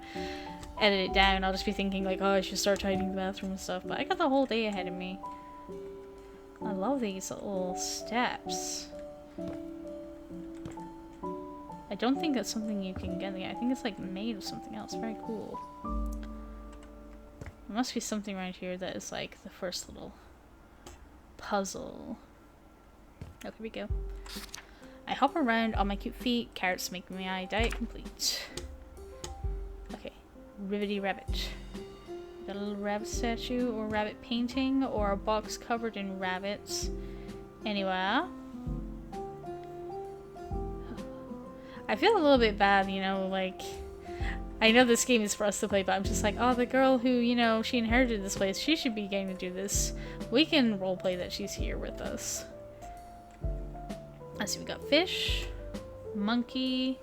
edit it down. I'll just be thinking like, oh, I should start tidying the bathroom and stuff. But I got the whole day ahead of me. I love these little steps. I don't think that's something you can get. I think it's like made of something else. Very cool. There must be something right here that is like the first little puzzle. Oh, here we go. I hop around on my cute feet. Carrots make my diet complete. Okay. Rivety rabbit. Got a little rabbit statue or rabbit painting or a box covered in rabbits. Anyway. I feel a little bit bad, you know, like, I know this game is for us to play, but I'm just like, oh, the girl who, you know, she inherited this place, she should be getting to do this. We can roleplay that she's here with us. Let's see, we got fish, monkey.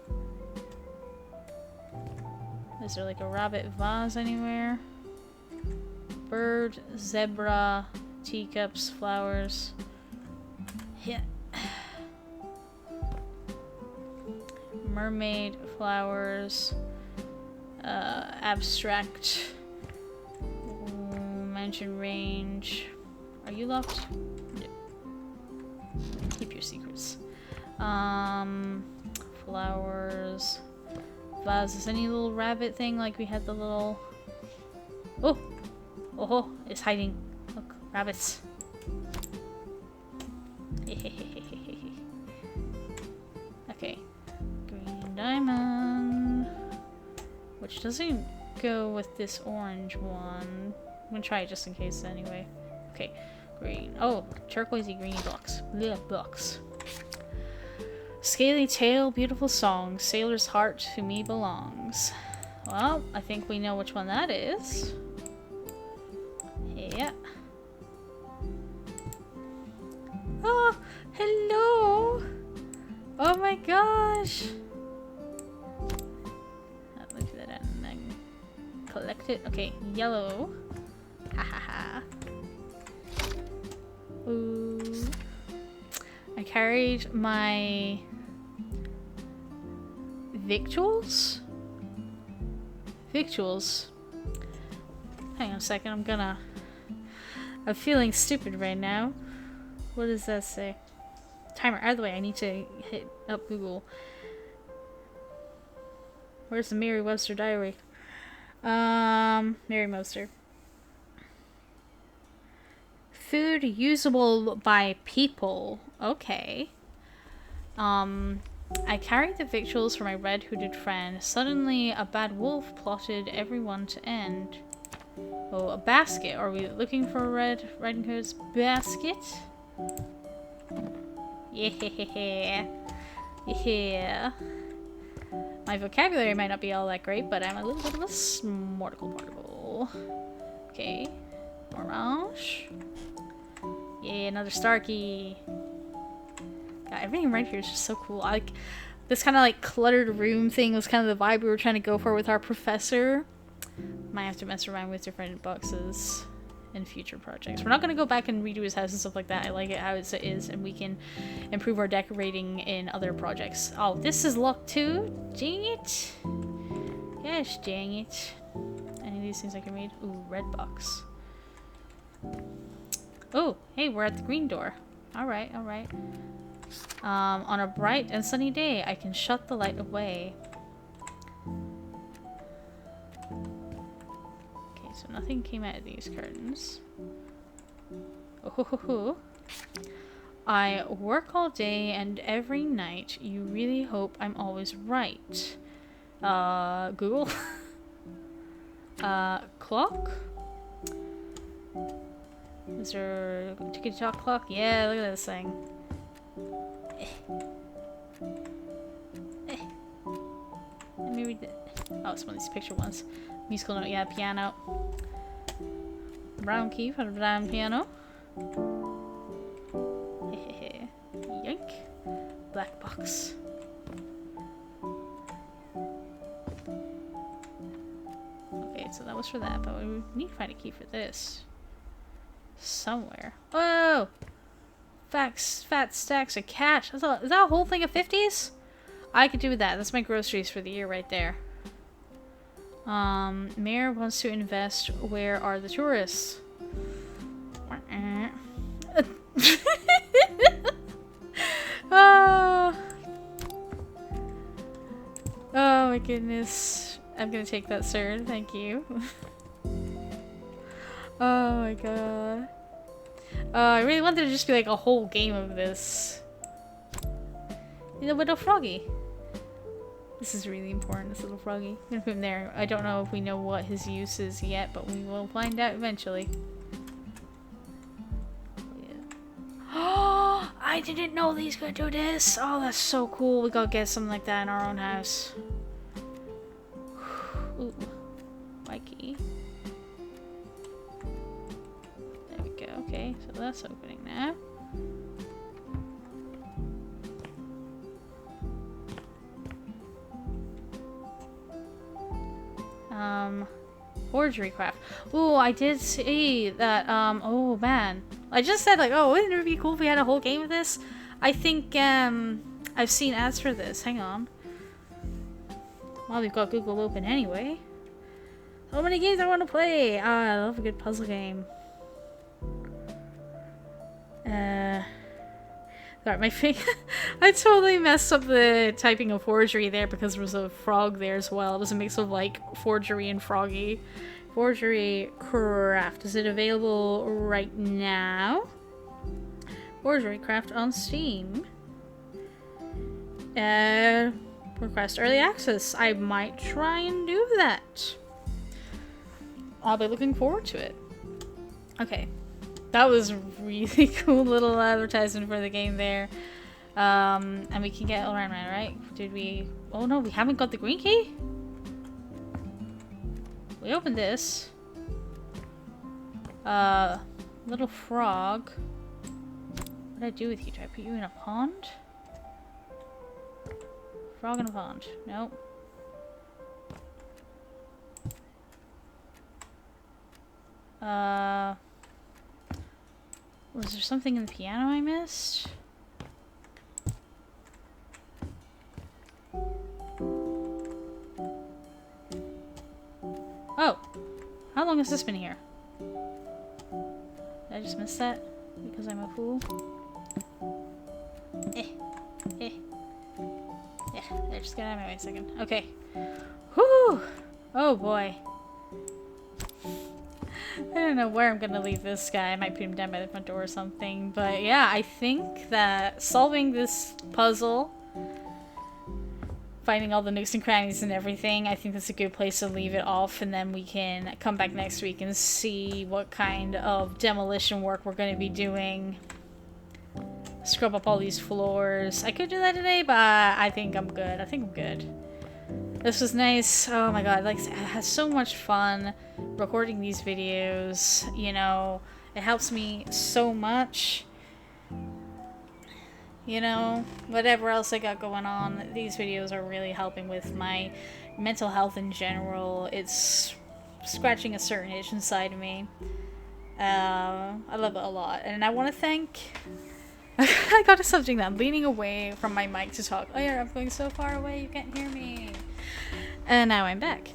Is there like a rabbit vase anywhere? Bird, zebra, teacups, flowers. Yeah. Mermaid, flowers, abstract, mountain range. Are you locked? No. Keep your secrets. Flowers, vases. Any little rabbit thing like we had the little. Oh, oh, it's hiding. Look, rabbits. Okay. Diamond, which doesn't go with this orange one. I'm gonna try it just in case anyway. Okay, green. Oh, turquoisey green blocks. Blech, blocks. Scaly tail, beautiful song. Sailor's heart to me belongs. Well, I think we know which one that is. Yeah. Oh, hello. Oh my gosh. Collect it. Okay, yellow. Ha ha ha. Ooh. I carried my victuals? Victuals? Hang on a second, I'm feeling stupid right now. What does that say? Timer, out of the way, I need to hit up Google. Where's the Merriam-Webster diary? Merriam-Webster. Food usable by people. Okay. I carried the victuals for my red hooded friend. Suddenly, a bad wolf plotted everyone to end. Oh, a basket. Are we looking for a Red Riding Hood's basket? Yeah. Yeah. My vocabulary might not be all that great, but I'm a little bit of a smarticle particle. Okay. Orange. Yeah, another Starkey. God, everything right here is just so cool. I like this kind of like cluttered room thing was kind of the vibe we were trying to go for with our professor. Might have to mess around with different boxes in future projects. We're not going to go back and redo his house and stuff like that. I like it how it is, and we can improve our decorating in other projects. Oh, this is locked too? Dang it. Gosh, dang it. Any of these things I can read? Ooh, red box. Oh, hey, we're at the green door. Alright, alright. On a bright and sunny day, I can shut the light away. So nothing came out of these curtains. Oh, ho, ho, ho. I work all day and every night. You really hope I'm always right. Google? Clock? Is there a ticky-tock clock? Yeah, look at this thing. me read it. Oh, it's one of these picture ones. Musical note, yeah, piano. Brown key for the brown piano. Yank. Black box. Okay, so that was for that, but we need to find a key for this. Somewhere. Whoa! Fat stacks of cash. Is that a whole thing of 50s? I could do with that. That's my groceries for the year right there. Mayor wants to invest. Where are the tourists? Oh my goodness. I'm gonna take that, sir. Thank you. Oh my god. I really wanted to just be like a whole game of this. The little froggy. This is really important, this little froggy. I'm gonna put him there. I don't know if we know what his use is yet, but we will find out eventually. Oh, I didn't know these could do this. Oh, that's so cool. We gotta get something like that in our own house. Ooh, Mikey. There we go. Okay, so that's opening now. Forgery craft. Ooh, I did see that, oh man. I just said like, oh, wouldn't it be cool if we had a whole game of this? I think, I've seen ads for this. Hang on. Well, we've got Google open anyway. So many games I want to play! Ah, I love a good puzzle game. Sorry, my finger. I totally messed up the typing of forgery there because there was a frog there as well. It was a mix of like forgery and froggy. Forgery craft. Is it available right now? Forgery craft on Steam. Request early access. I might try and do that. I'll be looking forward to it. Okay. That was really cool little advertisement for the game there. And we can get Iron Man, right? Did we... Oh no, we haven't got the green key? We opened this. Little frog. What did I do with you? Did I put you in a pond? Frog in a pond. Nope. Was there something in the piano I missed? Oh! How long has this been here? Did I just miss that? Because I'm a fool? Yeah, just get out of my way a second. Okay. Whew! Oh boy. I don't know where I'm gonna leave this guy. I might put him down by the front door or something. But yeah, I think that solving this puzzle, finding all the nooks and crannies and everything, I think that's a good place to leave it off, and then we can come back next week and see what kind of demolition work we're going to be doing. Scrub up all these floors. I could do that today, but I think I'm good. I think I'm good. This was nice. Oh my god, like, I had so much fun recording these videos. You know, it helps me so much. You know, whatever else I got going on, these videos are really helping with my mental health in general. It's scratching a certain itch inside of me. I love it a lot. And I want to thank... I got to something that I'm leaning away from my mic to talk. Oh yeah, I'm going so far away, you can't hear me. And now I'm back.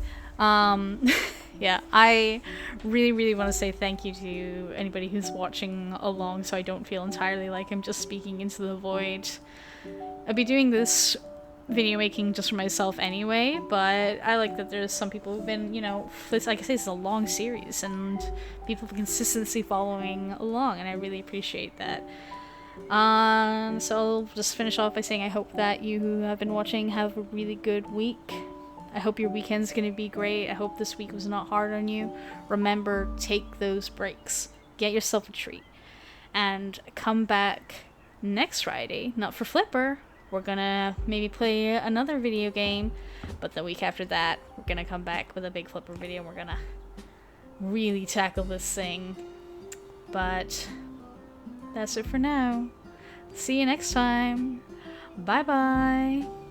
Yeah, I really want to say thank you to anybody who's watching along, so I don't feel entirely like I'm just speaking into the void. I'll be doing this video making just for myself anyway, but I like that there's some people who've been, you know, like I say, it's a long series, and people have consistency following along, and I really appreciate that. So I'll just finish off by saying I hope that you who have been watching have a really good week. I hope your weekend's gonna be great. I hope this week was not hard on you. Remember, take those breaks. Get yourself a treat. And come back next Friday, not for Flipper, we're gonna maybe play another video game. But the week after that, we're gonna come back with a big Flipper video. We're gonna really tackle this thing. But that's it for now. See you next time. Bye bye.